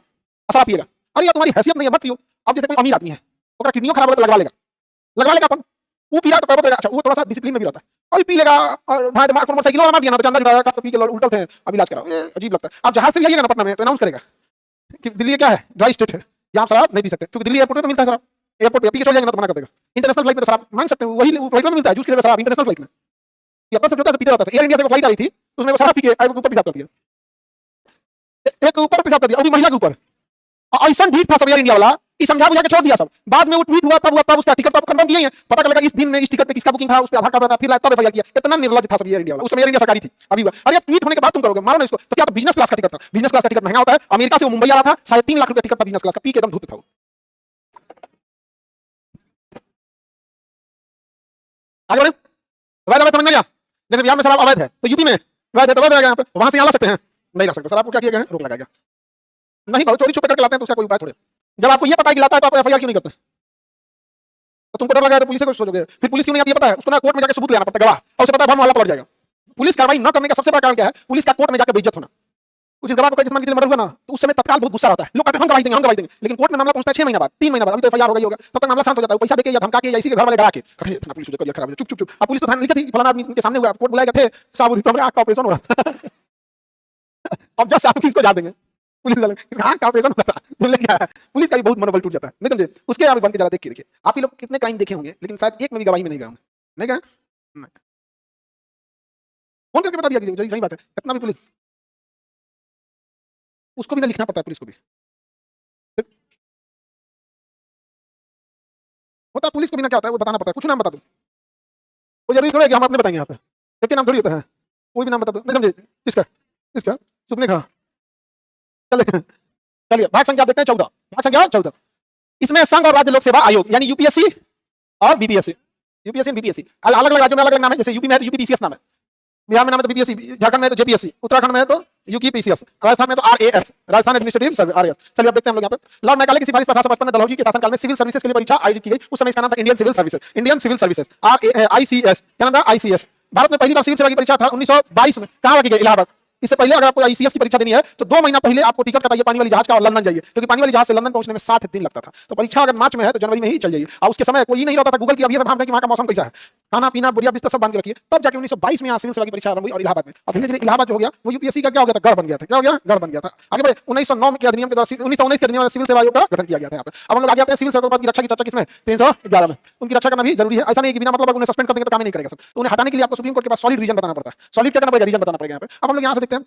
शराब पिएगा। अरे यार तुम्हारी हैसियत नहीं है, मत पियो। अब जैसे कोई अमीर आदमी है, ओकरा किडनियों खराब हो तो लगवा लेगा अपन, वो पी रहा तो पैर, अच्छा वो थोड़ा सा डिसिप्लिन में भी रहता है, और पी लेगा और भाई दिमाग को मोटरसाइकिल मार दिया ना तो चंदा जुटाएगा, तो पी के उल्टल थे अब इलाज कराओ, ये अजीब लगता है। आप जहाज से भी आइएगा ना पटना में तो अनाउंस करेगा कि दिल्ली क्या है, ड्राई स्टेट है, यहाँ शराब नहीं पी सकते, क्योंकि दिल्ली एयरपोर्ट में मिलता है शराब, एयरपोर्ट पे पी के छोड़ जाएंगे ना तो मना कर देगा। इंटरनेशनल फ्लाइट में तो शराब मांग सकते हैं, वही फ्लाइट में मिलता है, जूस के लिए शराब इंटरनेशनल फ्लाइट में, ये अपना सब जो होता है पीते रहता है। एयर इंडिया से फ्लाइट आई थी उसमें शराब पी के ऊपर पेशाब कर दिया, एक ऊपर पेशाब कर दिया, और महिला के ऊपर ऐसा ढीठ था सब एयर इंडिया वाला कि समझा बुझा के छोड़ दिया सब। बाद में वो ट्वीट हुआ तब उसका टिकट तो कंफर्म किया है, पता लगा इस दिन में इस टिकट पे किसका बुकिंग था, उस पे आधार कार्ड था, फिर तब एफआईआर किया। इतना निर्लज्ज था सब एयर इंडिया वाला, उस समय एयर इंडिया सरकारी थी अभी हुआ। अरे ट्वीट होने के बाद तुम करोगे, मारो ना इसको। तो क्या तो बिजनेस क्लास का टिकट था, बिजनेस क्लास का टिकट महंगा होता है, अमेरिका से वो मुंबई आ रहा था, 3.5 लाख रुपया टिकट था बिजनेस क्लास का, पी के एकदम धुत था वो। आगे बढ़े, अवैध अवैध समझ में गया। जैसे बिहार में शराब अवैध है तो यूपी में अवैध है तो अवैध रहेगा, यहाँ पे वहां से यहाँ ला सकते हैं, नहीं ला सकते। शराब को क्या किया गया है, रोक लगाया गया। नहीं बहुत चोरी छुपे करके लाते हैं तो उसका कोई उपाय थोड़े। जब आपको ये पता है कि लाता है तो आप एफआईआर क्यों नहीं करते? तो तुमको डर लगा है तो पुलिस को सोचोगे, फिर पुलिस क्यों नहीं आती है पता है, उसको ना कोर्ट में जाकर सबूत लेना पड़ता है, गवाह, और उसे पता है मोहल्ला पलट जाएगा। पुलिस कार्रवाई न करने का सबसे बड़ा कारण क्या है, पुलिस का कोर्ट में जाकर बेइज्जत होना। कुछ गवाह को जिसमें मर्डर हुआ ना तो उस समय तत्काल बहुत गुस्सा आता है, लोग कहते हैं हम गवाही देंगे, लेकिन कोर्ट में मामला पहुंचता है 6 महीना बाद, 3 महीना बाद, अभी तो एफआईआर हो गई होगा, तब तक मामला शांत हो जाता है। पैसा देके या धमका के या इसी के घर वाले डरा के कहते हैं इतना पुलिस हो जाए खराब है, चुप चुप चुप। अब पुलिस तो थाने लिखी थी फलाना आदमी के सामने हुआ, कोर्ट बुलाए गए थे, साहब तुम्हारे आंख का ऑपरेशन हो रहा अब जस्ट आप किसको जा देंगे, पुलिस वाले इसका आंख का ऑपरेशन हो रहा बोले क्या है, पुलिस का भी बहुत मनोबल टूट जाता है। नहीं समझे, उसके आप बन के जरा देख के देखिए, आप ही लोग कितने क्राइम देखे होंगे लेकिन शायद एक में भी गवाही में नहीं गए होंगे, नहीं गए, फोन करके बता दिया कि सही बात है, कितना भी पुलिस उसको भी ना लिखना पड़ता है, पुलिस को भी होता है, पुलिस को भी ना क्या होता है वो बताना पड़ता है, कुछ नाम बता दो, वो जरूरी थोड़ा है कि हम अपने बताएंगे यहाँ पे, लेकिन नाम थोड़ी होता है, कोई भी नाम बता दो, नहीं समझे। इसका इसका सुपने का चलिए भाग संख्या देखते हैं 14, भाग संख्या 14। इसमें संघ और राज्य लोक सेवा आयोग यानी यूपीएससी और बीपीएससी, यूपीएससी बीपीएससी अलग अलग राज्यों में अलग अलग नाम है। जैसे यूपी में है तो यूपीपीसीएस नाम है, बिहार में नाम है तो बीपीएससी, झारखंड में है तो जेपीएससी, उत्तराखंड में है तो यूपीपीसीएस, राजस्थान में तो RAS, Rajasthan administrative service RAS. चलिए अब देखते हैं हम लोग यहाँ पे। लॉर्ड मैकाले की सिफारिश पर 1855 में डलहौजी के शासनकाल में सिविल सर्विसेज के लिए परीक्षा आयोजित की गई। उस समय इसका नाम था Indian civil services, Indian civil services ICS, क्या नाम था आईसीएस। भारत में पहली बार सिविल सेवा की परीक्षा 1922 में कहाँ रखी गई, इलाहाबाद। इससे पहले अगर आपको आईसीएस की परीक्षा देनी है तो 2 महीना पहले आपको टिकट कटाइए पानी वाली जहाज का और लंदन जाइए, क्योंकि पानी वाली जहाज से लंदन पहुंचने में 7 दिन लगता था। तो परीक्षा अगर मार्च में है तो जनवरी में ही चल जाइए। और उसके समय कोई नहीं रहता था गूगल की, अभी सब भाग कि वहां का मौसम कैसा है, खाना पीना बुढ़िया बिस्तर सब बांध के रखिए। तब जाके 1922 में यहाँ सिविल सेवा की परीक्षा आरंभ हुई और इलाहाबाद में। अब धीरे धीरे इलाहाबाद जो हो गया वो यूपीएससी का क्या हो गया था, गढ़ बन गया था। क्या हो गया, गढ़ बन गया था। आगे बढ़े 1909 के अधिनियम के द्वारा 1919 के अधिनियम सिविल सेवा आयोग का गठन किया गया था यहाँ पे। अब हम लोग आगे आते हैं सिविल सेवा की रक्षा की चर्चा किसमें, 311 में। उनकी रक्षा करना भी जरूरी है, ऐसा नहीं कि बिना मतलब उन्हें सस्पेंड कर देंगे तो काम ही नहीं करेगा सब। तो उन्हें हटाने के लिए आपको सुप्रीम कोर्ट के पास सॉलिड रीजन बताना पड़ता है, सॉलिड क्या करना पड़ेगा, रीजन बताना पड़ेगा यहाँ पे। अब हम लोग यहाँ से देखते हैं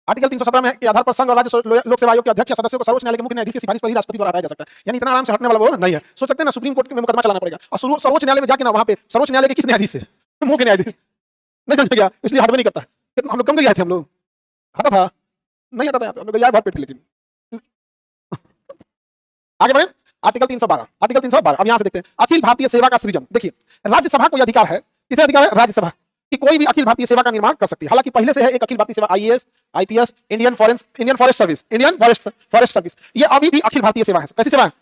आर्टिकल 317 में के आधार पर संघ और राज्य लोक सेवा आयोग के अध्यक्ष या सदस्यों को सर्वोच्च न्यायालय के मुख्य न्यायाधीश की सिफारिश पर ही राष्ट्रपति द्वारा हटाया जा सकता है। यानी इतना आराम से हटने वाला वो नहीं है। सोच सकते हैं ना सुप्रीम कोर्ट में मुकदमा चलाना पड़ेगा और सर्वोच्च न्यायालय में जाके ना वहां पे सर्वोच्च न्यायालय के किस न्यायाधीश से, मुख्य न्यायाधीश नहीं समझ गया, इसलिए हटवा नहीं करता। हम लोग कम गए थे, हम लोग हटा था नहीं हटा था, हम लोग बहुत पेट थे। लेकिन आगे बढ़े आर्टिकल 312, आर्टिकल 312 अब यहां से देखते हैं अखिल भारतीय सेवा का सृजन। देखिए राज्यसभा को यह अधिकार है, किसे अधिकार है, राज्यसभा कि कोई भी अखिल भारतीय सेवा का निर्माण कर सकती है। हालांकि पहले से है एक अखिल भारतीय सेवा IAS IPS Indian forest service, Indian forest service, ये अभी भी अखिल भारतीय सेवा है। कैसी सेवा है,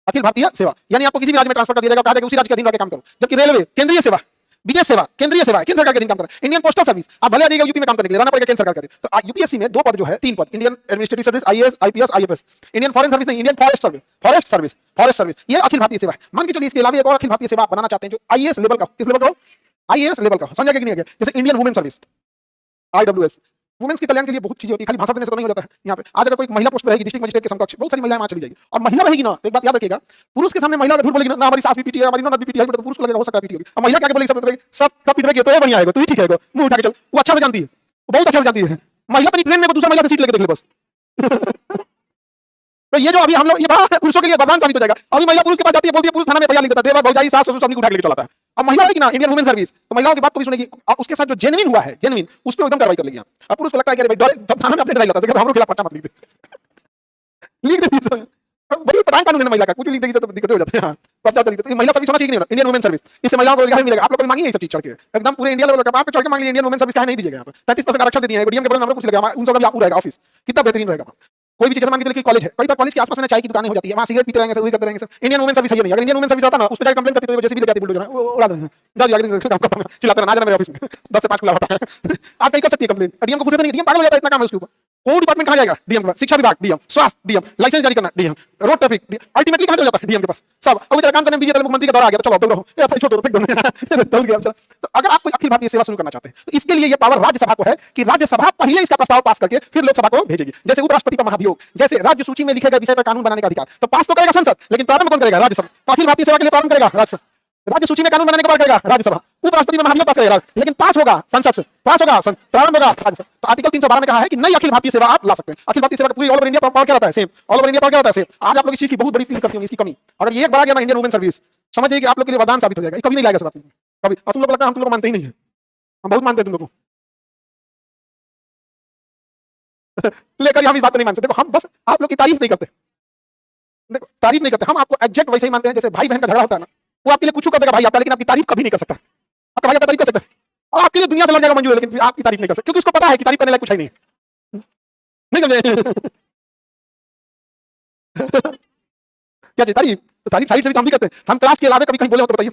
अखिल भारतीय सेवा, यानी आपको किसी भी राज्य में ट्रांसफर कर दिया जाएगा, कहा जाएगा उसी राज्य के अधीन रह के काम करो। जबकि रेलवे केंद्रीय सेवा, विदेश सेवा, केंद्रीय सेवा, केंद्र सरकार के अधीन काम कर रहा है। इंडियन पोस्टल सर्विस, आप भले आ जाइएगा यूपी में काम करने के लिए, रहना पड़ेगा केंद्र सरकार के अधीन। तो यूपीएससी में 2 पद जो है, 3 पद, Indian administrative service, IAS, IPS, IFS. Indian foreign service नहीं, Indian forest service, forest service, forest service, ये अखिल भारतीय सेवा है। मान के चलिए इसके अलावा एक और अखिल भारतीय सेवा आप बनाना चाहते हैं जो आईएएस लेवल का, किस लेवल का? आईएएस लेवल का, समझ गए कि नहीं? जैसे इंडियन वुमेन सर्विस, आईडब्ल्यूएस, वुमेन्स के कल्याण के लिए बहुत चीजें होती है, खाली भाषा देने से तो नहीं हो जाता है। यहाँ पे आज अगर कोई महिला पोस्ट पे रहेगी, डिस्ट्रिक्ट मजिस्ट्रेट के समकक्ष, बहुत सारी महिलाएं वहां चली जाएगी, और महिला रहेगी ना, तो एक बात याद रखिएगा, पुरुष के सामने महिला झूठ बोलेगी ना, हमारी सास भी पीटी है, हमारी ननद भी पीटी है, तो पुरुष को लगेगा हो सकता है पीटी होगी। अब महिला क्या बोलेगी, सब पीटेगी, तो ये बढ़िया है, तो ही ठीक है, मुंह उठा के चल। वो अच्छा से जानती है, बहुत अच्छा से जानती है। महिला अपनी ट्रेन में दूसरा महिला से सीट लेके देख ले बस। तो ये जो अभी हम लोग, ये पुरुषों के लिए वरदान साबित हो जाएगा। अभी महिला पुरुष के पास जाती है, बोलती है पुरुष थाना में बयान लिख देता है, देवर भौजाई सास ससुर सबनी को उठा के लेके चलाता है। अब महिला है कि ना इंडियन वुमेन सर्विस, तो महिलाओं की बात को भी सुनेगी, और उसके साथ जो जेन्युइन हुआ है, जेन्युइन, उस पर एकदम कार्रवाई कर लेगी। अब पुरुष को लगता है कि भाई जब थाना में अपने लड़ाई लाता है, हम लोग खिलाफ पर्चा मत लिख दे, लिख दे। बड़ी प्रधान कानून है महिला का, कुछ लिख देगी तो दिक्कत हो जाती है। पर्चा लिख दे, महिला सर्विस होना चाहिए नहीं, इंडियन वुमेन सर्विस, इससे महिलाओं को रोजगार मिलेगा। आप लोग कभी मांगिए सब चीज चढ़ के, एकदम पूरे इंडिया लेवल का आप चढ़ के मांग लीजिए, इंडियन वुमेन सर्विस का नहीं दीजिएगा। यहाँ पे 33% आरक्षण दे दिया है, डीएम के बड़े नंबर कुछ लगा, उन सब आपको रहेगा ऑफिस, कितना बेहतरीन रहेगा। कोई भी चीज मान के चलिए कॉलेज है, कई बार कॉलेज के आसपास में चाय की दुकानें हो जाती है, वहां सिगरेट पीते रहेंगे, सब वही करते रहेंगे। इंडियन वुमेन सर्विस है नहीं, अगर इंडियन वुमेन सर्विस होता ना, उस पर जाकर कंप्लेंट करती तो जैसे भी जाती बुलडोजर उड़ा देंगे, जाओ जाके काम करता हूं, चिल्लाते रहना, आ जाना मेरे ऑफिस में 10 से 5 खुला होता है। आप कहीं कर सकती है कंप्लेंट, डीएम को पूछते नहीं, डीएम पागल हो जाता है, इतना काम है उसके ऊपर। कोई डिपार्टमेंट कहां जाएगा? डीएम के पास। शिक्षा विभाग डीएम, स्वास्थ्य डीएम, लाइसेंस जारी करना डीएम, रोड ट्रैफिक अल्टीमेटली कहां चला जाता है? डीएम के पास सब। अब इधर काम करने में बीजेपी मुख्यमंत्री का दौरा आ गया, तो चलो दौड़ो, ये फिर छोड़ो, फिर दौड़ गया। तो अगर आप कोई अखिल भारतीय सेवा शुरू करना चाहते हैं, तो इसके लिए ये पावर राज्यसभा को है कि राज्यसभा पहले इसका प्रस्ताव पास करके फिर लोकसभा को भेजेगी। जैसे उपराष्ट्रपति का महाभियोग, जैसे राज्य सूची में लिखे गए विषय पर कानून बनाने का अधिकार, तो पास तो करेगा संसद, लेकिन प्रारंभ कौन करेगा? राज्यसभा। तो अखिल भारतीय सेवा के लिए प्रारंभ करेगा राज्यसभा, राज्य सूची में कानून बनाने का पास करेगा राज्यसभा, उपराष्ट्रपति में महाभियोग पास करेगा, लेकिन पास होगा संसद से, पास होगा प्रारंभ होगा राज्यसभा। तो आर्टिकल 312 में कहा है कि नई अखिल भारतीय सेवा आप ला सकते हैं। अखिल भारतीय सेवा का पूरी ऑल ओवर इंडिया पावर क्या रहता है? Same. All over India power क्या रहता है? सेम। आज आप लोग इस चीज की बहुत बड़ी फील करते होंगे, इसकी कमी। अगर ये एक बार आ गया ना इंडियन वुमेन सर्विस, समझ जाइए कि आप लोग के लिए वरदान साबित हो जाएगा। कभी नहीं लाएगा सब आप कभी। अब तुम लोग लगता है हम तुम लोग मानते ही नहीं है, हम बहुत मानते हैं तुम लोग को लेकर हम इस बात को नहीं मानते। देखो हम बस आप लोग की तारीफ नहीं करते, देखो तारीफ नहीं करते, हम आपको एग्जैक्ट वैसे ही मानते हैं। जैसे भाई बहन का झगड़ा होता है ना, वो आपके लिए कुछ कर देगा भाई आपका, लेकिन आपकी तारीफ कभी नहीं कर सकता। आपका भाई आपका तारीफ कर सकता है, और आपके लिए दुनिया से लड़ जाएगा मंजूर है, लेकिन आपकी तारीफ नहीं कर सकता, क्योंकि उसको पता है कि तारीफ करने लायक कुछ है नहीं। नहीं समझे? क्या चाहिए तारीफ? तो तारीफ साइड से भी हम भी करते हैं। हम क्लास के अलावा कभी कहीं बोले हो तो बताइए,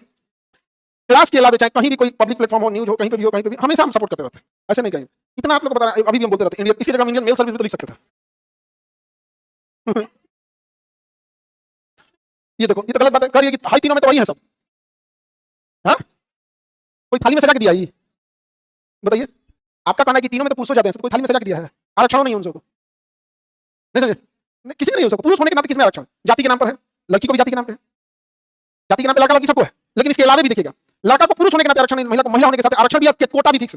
क्लास के अलावा चाहे कहीं भी कोई पब्लिक प्लेटफॉर्म हो, न्यूज हो, कहीं पे भी हो, कहीं पे भी हमेशा हम सपोर्ट करते रहते हैं। ऐसे नहीं कहीं इतना आप लोग को पता, अभी भी हम बोलते रहते हैं इंडियन, इसकी जगह इंडियन मेल सर्विस भी तो लिख सकते थे। ये देखो, ये तो गलत बात है। करिए कि हाई तीनों में तो वही है सब। हाँ, कोई थाली में सजा के दिया? ये बताइए, आपका कहना है कि तीनों में तो पुरुष हो जाते हैं, कोई थाली में सजा के दिया है? आरक्षण नहीं है उन सबको, नहीं समझे? किसी का नहीं हो सकता। पुरुष होने के नाते किसमें आरक्षण? जाति के नाम पर है, लड़की को भी जाति के नाम पे है, जाति के नाम पे लड़का लड़की सबको है। लेकिन इसके अलावा भी देखिएगा, लड़का को पुरुष होने के नाते आरक्षण नहीं, महिला को महिला होने के साथ आरक्षण भी, आपके कोटा भी फिक्स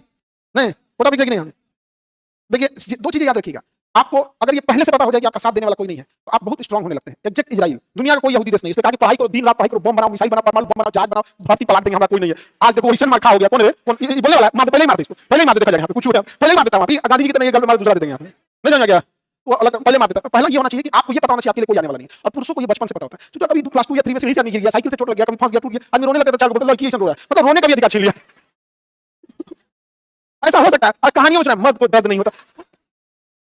नहीं, कोटा फिक्स है कि नहीं? देखिए दो चीजें याद रखिएगा, आपको अगर ये पहले से पता हो जाए कि आपका साथ देने वाला कोई नहीं है, तो आप बहुत स्ट्रांग होने लगते हैं। एग्जैक्ट इजराइल, दुनिया का कोई यहूदी देश नहीं, इसने कहा कि पढ़ाई करो, दिन रात पढ़ाई करो, बम बनाओ, मिसाइल बनाओ, परमाणु बम बनाओ, जहाज बनाओ, धरती पलट देंगे, हमारा कोई नहीं है। आज देखो ओशन मार खा हो गया, कौन है? कौन बोलने वाला? मार, पहले ही मार दे इसको, पहले ही मार दे, देखा जाएगा कुछ हो पहले ही मार देता हूं। गांधी जी की तरह ये गल मार दूसरा दे देंगे, नहीं समझ गया? वो अलग पहले मार देता। पहला ये होना चाहिए कि आपको ये पता होना चाहिए आपके लिए कोई आने वाला नहीं है। और पुरुषों को ये बचपन से पता होता है। तो कभी क्लास 2 या 3 में सीढ़ी से गिर गया, साइकिल से चोट लग गया, कभी फंस गया, टूट गया, आदमी रोने लगता है, चार बोलते लड़की ऐसा रो रहा है, मतलब रोने का भी अधिकार छीन लिया। ऐसा हो सकता है, और कहानियों में सुना मर्द को दर्द नहीं होता,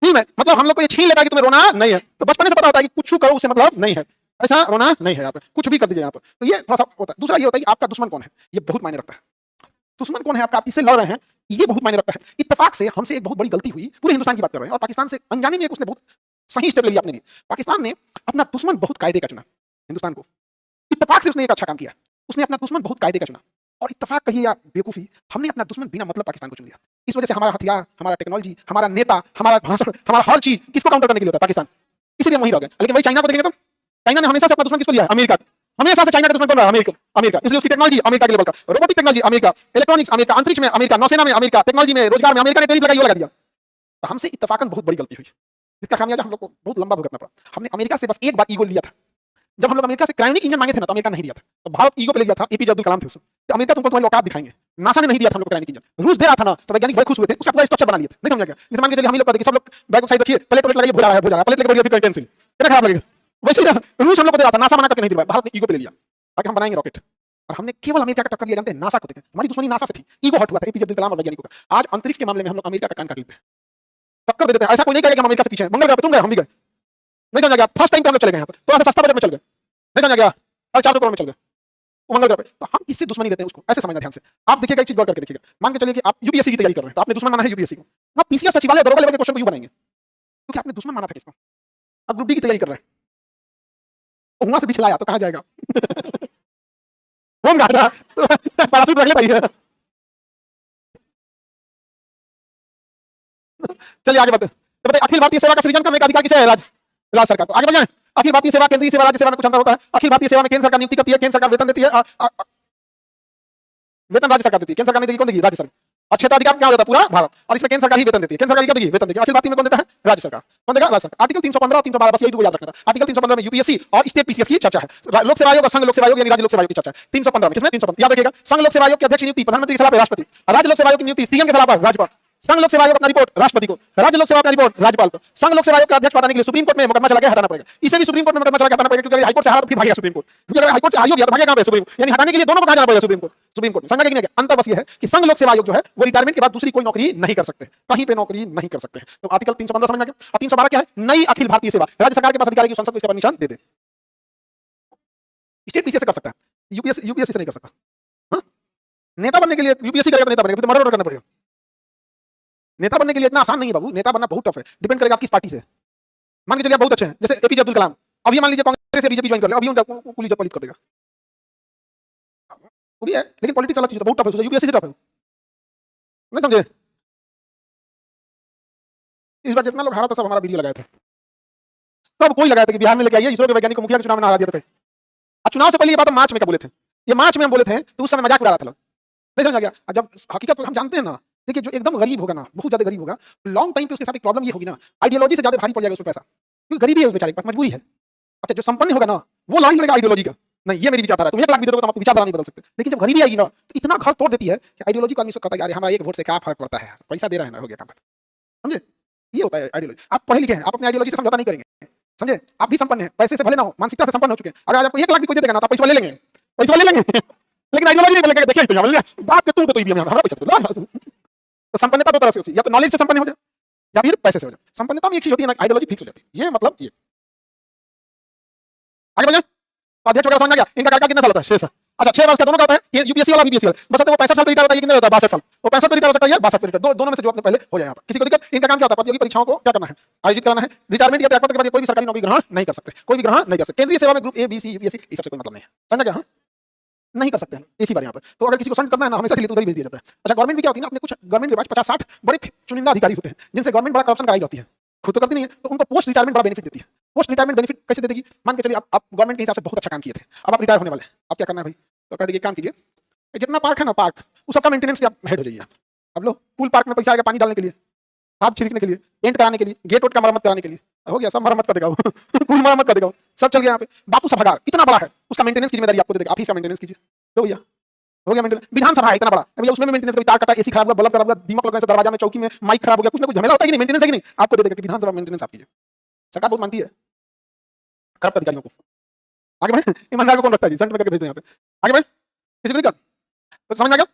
ठीक है? मतलब हम लोग को ये छीन लेता है कि तुम्हें रोना नहीं है, तो बचपन से पता होता है कि कुछ करो उससे मतलब नहीं है, ऐसा रोना नहीं है, यहाँ पे कुछ भी कर दीजिए यहाँ पर। तो ये थोड़ा सा होता है। दूसरा ये होता है कि आपका दुश्मन कौन है, ये बहुत मायने रखता है। दुश्मन कौन है आपका, आप किससे लड़ रहे हैं, ये बहुत मायने रखता है। इत्तेफाक से हमसे एक बहुत बड़ी गलती हुई, पूरे हिंदुस्तान की बात कर रहे हैं, और पाकिस्तान से अनजाने में उसने बहुत सही स्टेप ले लिया अपने लिए। पाकिस्तान ने अपना दुश्मन बहुत कायदे का चुना, हिंदुस्तान को इत्तेफाक से उसने एक अच्छा काम किया, उसने अपना दुश्मन बहुत कायदे का चुना। और इत्तेफाक कहिए या बेवकूफी, हमने अपना दुश्मन बिना मतलब पाकिस्तान को चुन लिया। इस वजह से हमारा हथियार, हमारा टेक्नोलॉजी, हमारा नेता, हमारा भाषण, हमारा हर चीज किसको काउंटर करने के लिए होता है? पाकिस्तान। इसलिए हम वहीं रह गए। लेकिन वही चाइना को देखेंगे तो चाइना ने हमेशा से अपना दुश्मन किसको लिया? अमेरिका। हमेशा से चाइना का दुश्मन कौन रहा? अमेरिका। अमेरिका, इसलिए उसकी टेक्नोलॉजी अमेरिका के लेवल का, robotic technology America, electronics America, अंतरिक्ष में अमेरिका, नौसेना में अमेरिका, टेक्नोलॉजी में, रोजगार में अमेरिका ने टैरिफ लगा दिया। तो हमसे इत्तेफाकन बहुत बड़ी गलती हुई, इसका खामियाजा हम लोग को बहुत लंबा भुगतना पड़ा। हमने अमेरिका से बस एक बार ईगो लिया था। जब हम लोग अमेरिका से क्रायोनिक इंजन मांगे थे ना, तो अमेरिका नहीं दिया था, तो भारत ईगो पे ले लिया था। एपीजे अब्दुल कलाम थे उससे, तो अमेरिका तुमको तुम्हारी औकात दिखाएंगे। नासा ने नहीं दिया था हम लोग क्रायोनिक इंजन, रूस दे रहा था ना, तो वैज्ञानिक बड़े खुश हुए थे, उसका पूरा स्ट्रक्चर बना लिए थे। नहीं समझ गया? जैसे मान के चलिए हम लोग कहते हैं सब लोग बैक साइड रखिए, प्लेट लगाइए, भुला रहा है, प्लेट लेकर फिर पेंसिल, कितना खराब लगेगा। वैसे ही रूस हम लोग को दे रहा था, नासा मना करके नहीं दिया, भारत ने ईगो पे ले लिया ताकि हम बनाएंगे रॉकेट, और हमने केवल अमेरिका का टक्कर लिया। जानते हैं नासा को देखें, हमारी दुश्मनी नासा से थी, ईगो हट हुआ था एपीजे अब्दुल कलाम और वैज्ञानिकों का। आज अंतरिक्ष के मामले में हम लोग अमेरिका का कान काट लेते हैं, टक्कर दे देते हैं। ऐसा कोई नहीं कहेगा कि हम अमेरिका से पीछे हैं। मंगल ग्रह पे तुम गए, हम भी गए, नहीं समझ गया? फर्स्ट टाइम पे हम लोग चले गए यहाँ पर, थोड़ा सा सस्ता बजट में चल गए, नहीं समझ गया? 4.5 करोड़ में चल गए। वो मंगल ग्रह पे, तो हम किससे दुश्मनी रहते हैं उसको ऐसे समझना ध्यान से। आप देखिएगा एक चीज गौर करके देखिएगा, मान के चलिए कि आप यूपीएससी की तैयारी कर रहे हैं, तो आपने दुश्मन माना है यूपीएससी को, आप पीसीएस सचिवालय दरोगा लेवल के क्वेश्चन को क्यों बनाएंगे? क्योंकि आपने दुश्मन माना था किसको? आप ग्रुप डी की तैयारी कर रहे हैं, तो वहां से पिछलाया तो कहां जाएगा? होम गार्ड पैराशूट रख ले भाई। चलिए आगे बढ़ते हैं। तो बताइए अखिल भारतीय सेवा का सृजन करने का अधिकार किसे है? राज्य सरकार को। आगे बढ़ जाएं। अखिल भारतीय सेवा, केंद्रीय सेवा, राज्य सेवा में कुछ अंतर होता है। अखिल भारतीय सेवा में केंद्र सरकार नियुक्ति करती है, केंद्र सरकार वेतन देती है, वेतन राज्य सरकार देती है, केंद्र सरकार नहीं देगी, कौन देगी? राज्य सरकार। और क्षेत्राधिकार क्या हो जाता है? पूरा भारत। और इसमें केंद्र सरकार ही वेतन देती है, केंद्र सरकार क्या देगी? वेतन देगी। अखिल भारतीय में कौन देता है? राज्य सरकार। कौन देगा? राज्य सरकार। आर्टिकल 315 और 312 बस यही दो याद रखना था। आर्टिकल 315 में यूपीएससी और स्टेट पीसीएस की चर्चा है, लोक सेवा आयोग और संघ लोक सेवा आयोग यानी राज्य लोक सेवा आयोग की चर्चा है 315 में। किसमें? 315 याद रखिएगा। संघ लोक सेवा आयोग के अध्यक्ष की नियुक्ति प्रधानमंत्री की सलाह पर राष्ट्रपति, राज्य लोक सेवा आयोग की नियुक्ति सीएम की सलाह पर राज्यपाल, संघ लोक सेवा आयोग अपना रिपोर्ट राष्ट्रपति को, राज्य लोक सेवा अपना रिपोर्ट राज्यपाल को, संघ लोक सेवा आयोग का अध्यक्ष बनाने के लिए सुप्रीम कोर्ट में मुकदमा चला के हटाना पड़ेगा। इसे भी सुप्रीम कोर्ट में मुकदमा चला के हटाना पड़ेगा, क्योंकि अगर हाईकोर्ट से हारा तो फिर भागेगा सुप्रीम कोर्ट, क्योंकि अगर हाईकोर्ट से हार गया तो भागेगा कहां पे? Supreme court. यानी हटाने के लिए दोनों को कहां जाना पड़ेगा? Supreme court. सुप्रीम कोर्ट समझ गए कि नहीं? अंतर बस ये है कि संघ लोक सेवा आयोग जो है वो रिटायरमेंट के बाद दूसरी कोई नौकरी नहीं कर सकते, कहीं पे नौकरी नहीं कर सकते हैं। तो आर्टिकल 315 समझ गए। और 312 क्या है? नई अखिल भारतीय सेवा, राज्य सरकार के पास अधिकार है कि संसद को इसका परमिशन दे दे। स्टेट पीसीएस से कर सकता है, यूपीएससी से नहीं कर सकता। हाँ? नेता बनने के लिए यूपीएससी करेगा तो नेता बनेगा, फिर मर्डर करना पड़ेगा। नेता बनने के लिए इतना आसान नहीं है बाबू, नेता बनना बहुत टफ है, डिपेंड करेगा आप किस पार्टी से। मान के चलिए आप बहुत अच्छे हैं, जैसे एपीजे अब्दुल कलाम, अभी मान लीजिए कांग्रेस से बीजेपी ज्वाइन कर ले, अभी उनका कुली जब पॉलिट कर देगा, वो भी है, लेकिन पॉलिटिक्स अलग चीज है, बहुत टफ है, यूपीएससी से टफ है। नहीं समझे? इस बार जितना लोग हारा था सब हमारा वीडियो लगाया था, सब कोई लगाया था कि बिहार में लेके आइए इसरो के वैज्ञानिक को मुखिया के चुनाव में हरा दिया था। चुनाव से पहले ये बात हम मार्च में क्या बोले थे? ये मार्च में हम बोले थे तो उस समय मजाक उड़ा रहा था लोग, नहीं समझ आ गया। जब हकीकत हम जानते हैं ना, देखिए जो एकदम गरीब होगा ना, बहुत ज्यादा गरीब होगा, लॉन्ग टाइम पे उसके साथ एक प्रॉब्लम ये होगी ना, आइडियोलॉजी से ज्यादा भारी पड़ जाएगा उसको पैसा, क्योंकि गरीबी है उस बेचारे के पास, मजबूरी है। अच्छा जो संपन्न होगा ना, वो लाइन लड़ेगा आइडियोलॉजी का, नहीं ये मेरी विचारधारा है, तुम 1 लाख भी दे दोगे तो आपको विचारधारा नहीं बदल सकते। लेकिन जब गरीबी आएगी ना, तो इतना घर तोड़ देती है कि आइडियोलॉजी को आदमी कहता है यार हमारा 1 वोट से क्या फर्क पड़ता है, पैसा दे रहा है ना, हो गया काम खत्म। समझे? ये होता है आइडियोलॉजी। आप पढ़े लिखे हैं, आप अपने आइडियोलॉजी से समझौता नहीं करेंगे, समझे? आप भी संपन्न हैं, पैसे से भले ना हो, मानसिकता से संपन्न हो चुके हैं, अगर आपको 1 लाख भी कोई दे देगा ना, तो पैसा ले लेंगे, पैसा ले लेंगे, लेकिन आइडियोलॉजी नहीं बोलेंगे। देखिए तो बात के तू तो भी हमारा पैसा दो। तो संपन्नता दो तरह से होती है, या तो नॉलेज से संपन्न हो जाए या फिर पैसे से हो जाए। संपन्नता में एक चीज होती है ना, आइडियोलॉजी फिक्स हो जाती है, ये मतलब ये। आगे बढ़ जाए। अध्यक्ष वगैरह समझ आ गया, इनका कार्यकाल कितना साल होता है? 6 साल। अच्छा 6 वर्ष का दोनों का होता है, यूपीएससी वाला बीपीएससी वाला, बस वो 65 साल पे रिटायर होता है, ये कितने होता है? 62 साल। वो 65 पे रिटायर हो सकता है या 62 पे रिटायर, दोनों में से जो अपने पहले हो जाए। यहाँ पर किसी को दिक्कत? इनका काम क्या होता है? प्रतियोगी परीक्षाओं को क्या करना है? आयोजित कराना है। रिटायरमेंट या त्यागपत्र के बाद कोई भी सरकारी नौकरी ग्रहण नहीं कर सकते, कोई भी ग्रहण नहीं कर सकते। केंद्रीय सेवा में group A B C UPSC इस सबसे कोई मतलब नहीं है, समझ गया? नहीं कर सकते हैं एक ही बार यहाँ पर। तो अगर किसी को सेंड करना है ना, हमेशा के लिए तो उधर ही भेज दिया जाता है। अच्छा गवर्नमेंट भी क्या होती है ना, अपने कुछ गवर्नमेंट के पास 50-60 बड़े चुनिंदा अधिकारी होते हैं, जिनसे गवर्नमेंट बड़ा करप्शन कराई जाती है, खुद तो करती नहीं है, तो उनको पोस्ट रिटायरमेंट बड़ा बेनिफिट देती है। पोस्ट रिटायरमेंट बेनिफिट कैसे दे देगी? मान के चलिए आप गवर्नमेंट के हिसाब से बहुत अच्छा काम किए थे, अब आप रिटायर होने वाले, अब क्या करना है भाई? तो कह देखिए काम कीजिए, जितना पार्क है ना पार्क, उस सबका मेंटेनेंस के आप हेड हो जाइए। अब लो पूल पार्क में पैसा आएगा पानी डालने के लिए, खाद छिड़कने के लिए, पेंट कराने के लिए, गेट वोट का मरम्मत कराने के लिए, हो गया सब मरम्मत कर देगा वो पूल मरम्मत कर देगा, सब चल गया यहाँ पे। बापू सभागार इतना बड़ा है, उसका मेंटेनेंस की जिम्मेदारी आपको दे देगा, आप ही इसका मेंटेनेंस कीजिए, तो भैया हो गया मेंटेनेंस। विधानसभा है इतना बड़ा, भैया उसमें भी मेंटेनेंस, कभी तार कटा, एसी खराब हुआ, बल्ब खराब हुआ, दीमक लग गए दरवाजा में, चौकी में माइक खराब हो गया, कुछ ना कुछ झमेला होता है कि नहीं? मेंटेनेंस है कि नहीं? आपको दे देगा कि विधानसभा मेंटेनेंस आप कीजिए। सरकार बहुत मानती है करप्ट अधिकारियों को। आगे बढ़े, ईमानदार को कौन रखता है जी? सेंटर में करके भेज दो यहाँ पे। आगे बढ़े, किसी को दिक्कत? तो समझ आ गया?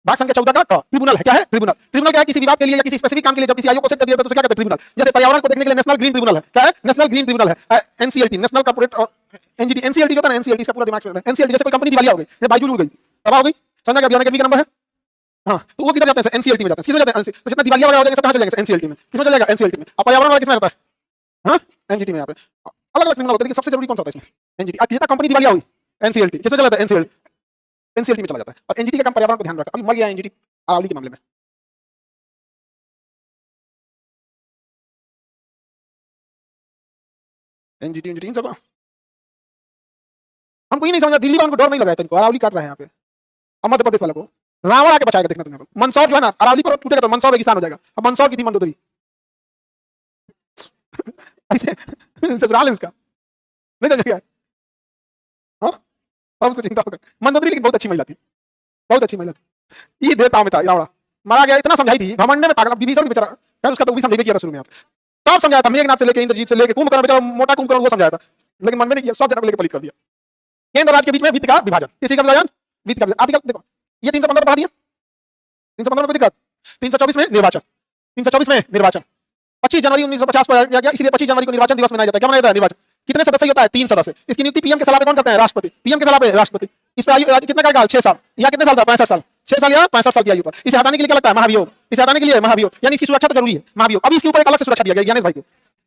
भाग संख्या 14 का ट्रिब्यूनल है, क्या है? ट्रिब्यूनल। ट्रिब्यूनल क्या है? किसी विवाद के लिए या किसी स्पेसिफिक काम के लिए जब किसी आयोग को सेट कर दिया तो उसे क्या कहते हैं? ट्रिब्यूनल। जैसे पर्यावरण को देखने के लिए नेशनल ग्रीन ट्रिब्यूनल है, क्या है? नेशनल ग्रीन ट्रिब्यूनल है। एनसीएलटी नेशनल कॉर्पोरेट और एनजीटी, एनसीएलटी जो था ना, एनसीएलटी इसका पूरा दिमाग में, एनसीएलटी जैसे कोई कंपनी दिवालिया हो गई, जैसे बायजू उड़ गई, तबाह हो गई, समझ गया? बिहार का नंबर है, हाँ, तो वो किधर जाते हैं? एनसीएलटी में जाते हैं। किसमें जाते हैं? तो जितना दिवालिया वगैरह हो जाएगा सब कहां चले जाएगा? एनसीएलटी में। किसमें चलेगा? एनसीएलटी में। अब पर्यावरण वाला किसमें जाता है? हाँ, एनजीटी में। यहाँ पे अलग अलग ट्रिब्यूनल होते हैं, लेकिन सबसे जरूरी कौन सा होता है इसमें? एनजीटी। अब जितना कंपनी दिवालिया हुई, एनसीएलटी किसमें चला जाता है? एनसीएलटी, एनसीएलटी में चला जाता है। और एनजीटी का काम पर्यावरण को ध्यान रखता है। अभी मर गया एनजीटी अरावली के मामले में, एनजीटी एनजीटी इन सब हमको ही नहीं समझा, दिल्ली वालों को डर नहीं लगा है, इनको अरावली काट रहे हैं यहाँ पे। अब मध्य प्रदेश वालों को रावण आके बचाएगा, देखना तुम्हें। मंदसौर जो है ना, अरावली पर टूटेगा तो मंदसौर रेगिस्तान हो जाएगा। अब मंदसौर की थी मंदोदरी ऐसे ससुराल है उसका, नहीं समझेगा? हाँ, और उसको चिंता होगा। मंदोदरी लेकिन बहुत अच्छी महिला थी, बहुत अच्छी महिला थी। ये देवता में था रावण, मारा गया, इतना समझाई थी, घमंड में पागल। विभीषण भी बेचारा, खैर उसका तो भी समझाई किया था शुरू में, आप तब समझाया था, मेघनाथ से लेके इंद्रजीत से लेके कुंभकर्ण, बेचारा मोटा कुंभकर्ण वो समझाया था, लेकिन मन में नहीं किया, सब जनों को लेकर पलित कर दिया। केंद्र राज्य के बीच में वित्त का विभाजन, किसी का विभाजन? वित्त का विभाजन। आर्टिकल देखो, ये 315 पढ़ा दिया, 315 में कोई दिक्कत? 324 में निर्वाचन, 324 में निर्वाचन 25 जनवरी 1950 को किया गया, इसलिए 25 जनवरी को निर्वाचन दिवस मनाया जाता है। क्या मनाया जाता है? निर्वाचन। कितने सदस्य होता है? 3 सदस्य। इसकी नियुक्ति पीएम के सलाह पे कौन करते हैं? राष्ट्रपति। पीएम के सलाह पे राष्ट्रपति। इस पे आयु कितना कार्यकाल? 6 साल। या कितने साल था? 65 साल। 6 साल या 65 साल की आयु पर। इसे हटाने के लिए क्या लगता है? महाभियोग। इसे हटाने के लिए महाभियोग, यानी इसकी सुरक्षा तो जरूरी है, महाभियोग। अभी इसके ऊपर एक अलग से सुरक्षा दिया गया ज्ञानेश भाई को।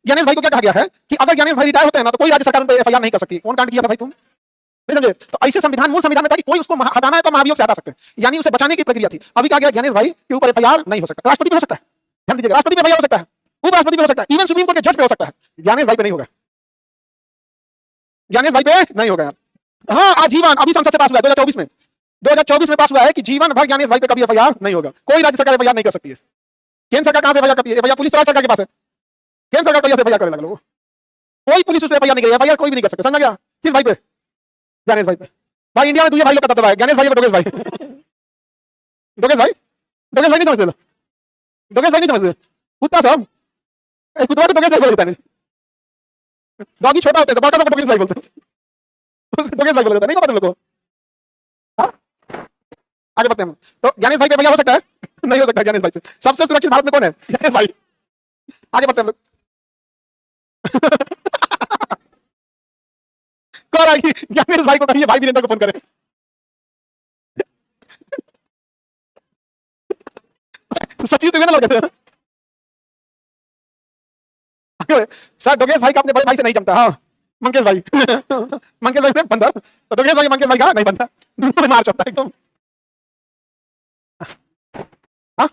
ज्ञानेश भाई को क्या कहा गया है कि अगर ज्ञानेश भाई रिटायर होते हैं ना, तो कोई राज्य सरकार उन पर एफआईआर नहीं कर सकती। कौन कांड किया था भाई तुम? नहीं समझे? तो ऐसे संविधान, मूल संविधान में था कि कोई उसको हटाना है तो महाभियोग से हटा सकते हैं, यानी उसे बचाने की प्रक्रिया थी। अभी कहा गया ज्ञानेश भाई के ऊपर एफआईआर नहीं हो सकता। राष्ट्रपति पे हो सकता है, ध्यान दीजिएगा, राष्ट्रपति पे एफआईआर हो सकता है, उपराष्ट्रपति पे हो सकता है, इवन सुप्रीम कोर्ट के जज पे हो सकता है। ज्ञानेश भाई पे नहीं होगा, ज्ञानेश भाई पे नहीं होगा। हाँ, आजीवन अभी संसद से पास हुआ है 2024 में। 2024 में पास हुआ है कि जीवन भर ज्ञानेश भाई पे कभी एफआईआर नहीं होगा। कोई राज्य सरकार एफआईआर नहीं कर सकती है। केंद्र सरकार कहां से एफआईआर करती है? एफआईआर पुलिस तो राज्य सरकार के पास है। केंद्र सरकार कोई एफआईआर करे लोगों, कोई पुलिस उस पे एफआईआर नहीं करेगी, एफआईआर कोई भी नहीं कर सकता। समझ गया? किस भाई पे? ज्ञानेश भाई पे। भाई इंडिया में दूसरे भाई लोग का दबदबा है, ज्ञानेश भाई पे डोगेश भाई। डोगेश भाई, डोगेश भाई नहीं समझते, डोगेश भाई नहीं समझते। कुत्ता सब कुत्ता तो डोगेश भाई बोलता है, डॉगी छोटा होता है तो बड़का सब डोगेश भाई बोलते हैं, डोगेश भाई बोलता है। नहीं पता तुम लोग को? आगे बढ़ते हैं। तो ज्ञानेश भाई पे एफआईआर हो सकता है? नहीं हो सकता ज्ञानेश भाई पे। सबसे सुरक्षित भारत में कौन है? ज्ञानेश भाई। आगे बढ़ते हैं हम लोग। कह रहा है कि ज्ञानेश भाई को कहिए भाई वीरेंद्र को फोन करें। सचिव से ना लगे सर, डोगेश भाई का अपने बड़े भाई से नहीं जमता। हाँ, मंकेश भाई मंकेश भाई बनता तो डोगेश भाई मंकेश भाई का नहीं बनता, मार चलता एकदम। हाँ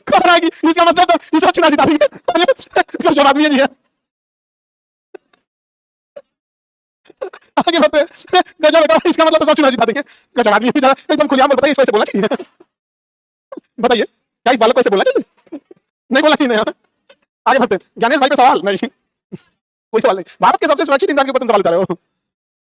कह रहा है कि इसका मतलब तो इस चुनाव जिता देंगे, जवाब भी नहीं है। आगे बढ़ते गजब बेटा, इसका मतलब तो सब चुनाव जिता देंगे, गजब आदमी है एकदम खुलेआम। बताइए इस वजह से बोलना चाहिए? बताइए क्या इस बालक को ऐसे बोलना चाहिए? नहीं बोला नहीं। आगे बढ़ते ज्ञानेश भाई पे सवाल नहीं, कोई सवाल नहीं। भारत के सबसे सुरक्षित इंसान के ऊपर तुम सवाल उठा रहे हो।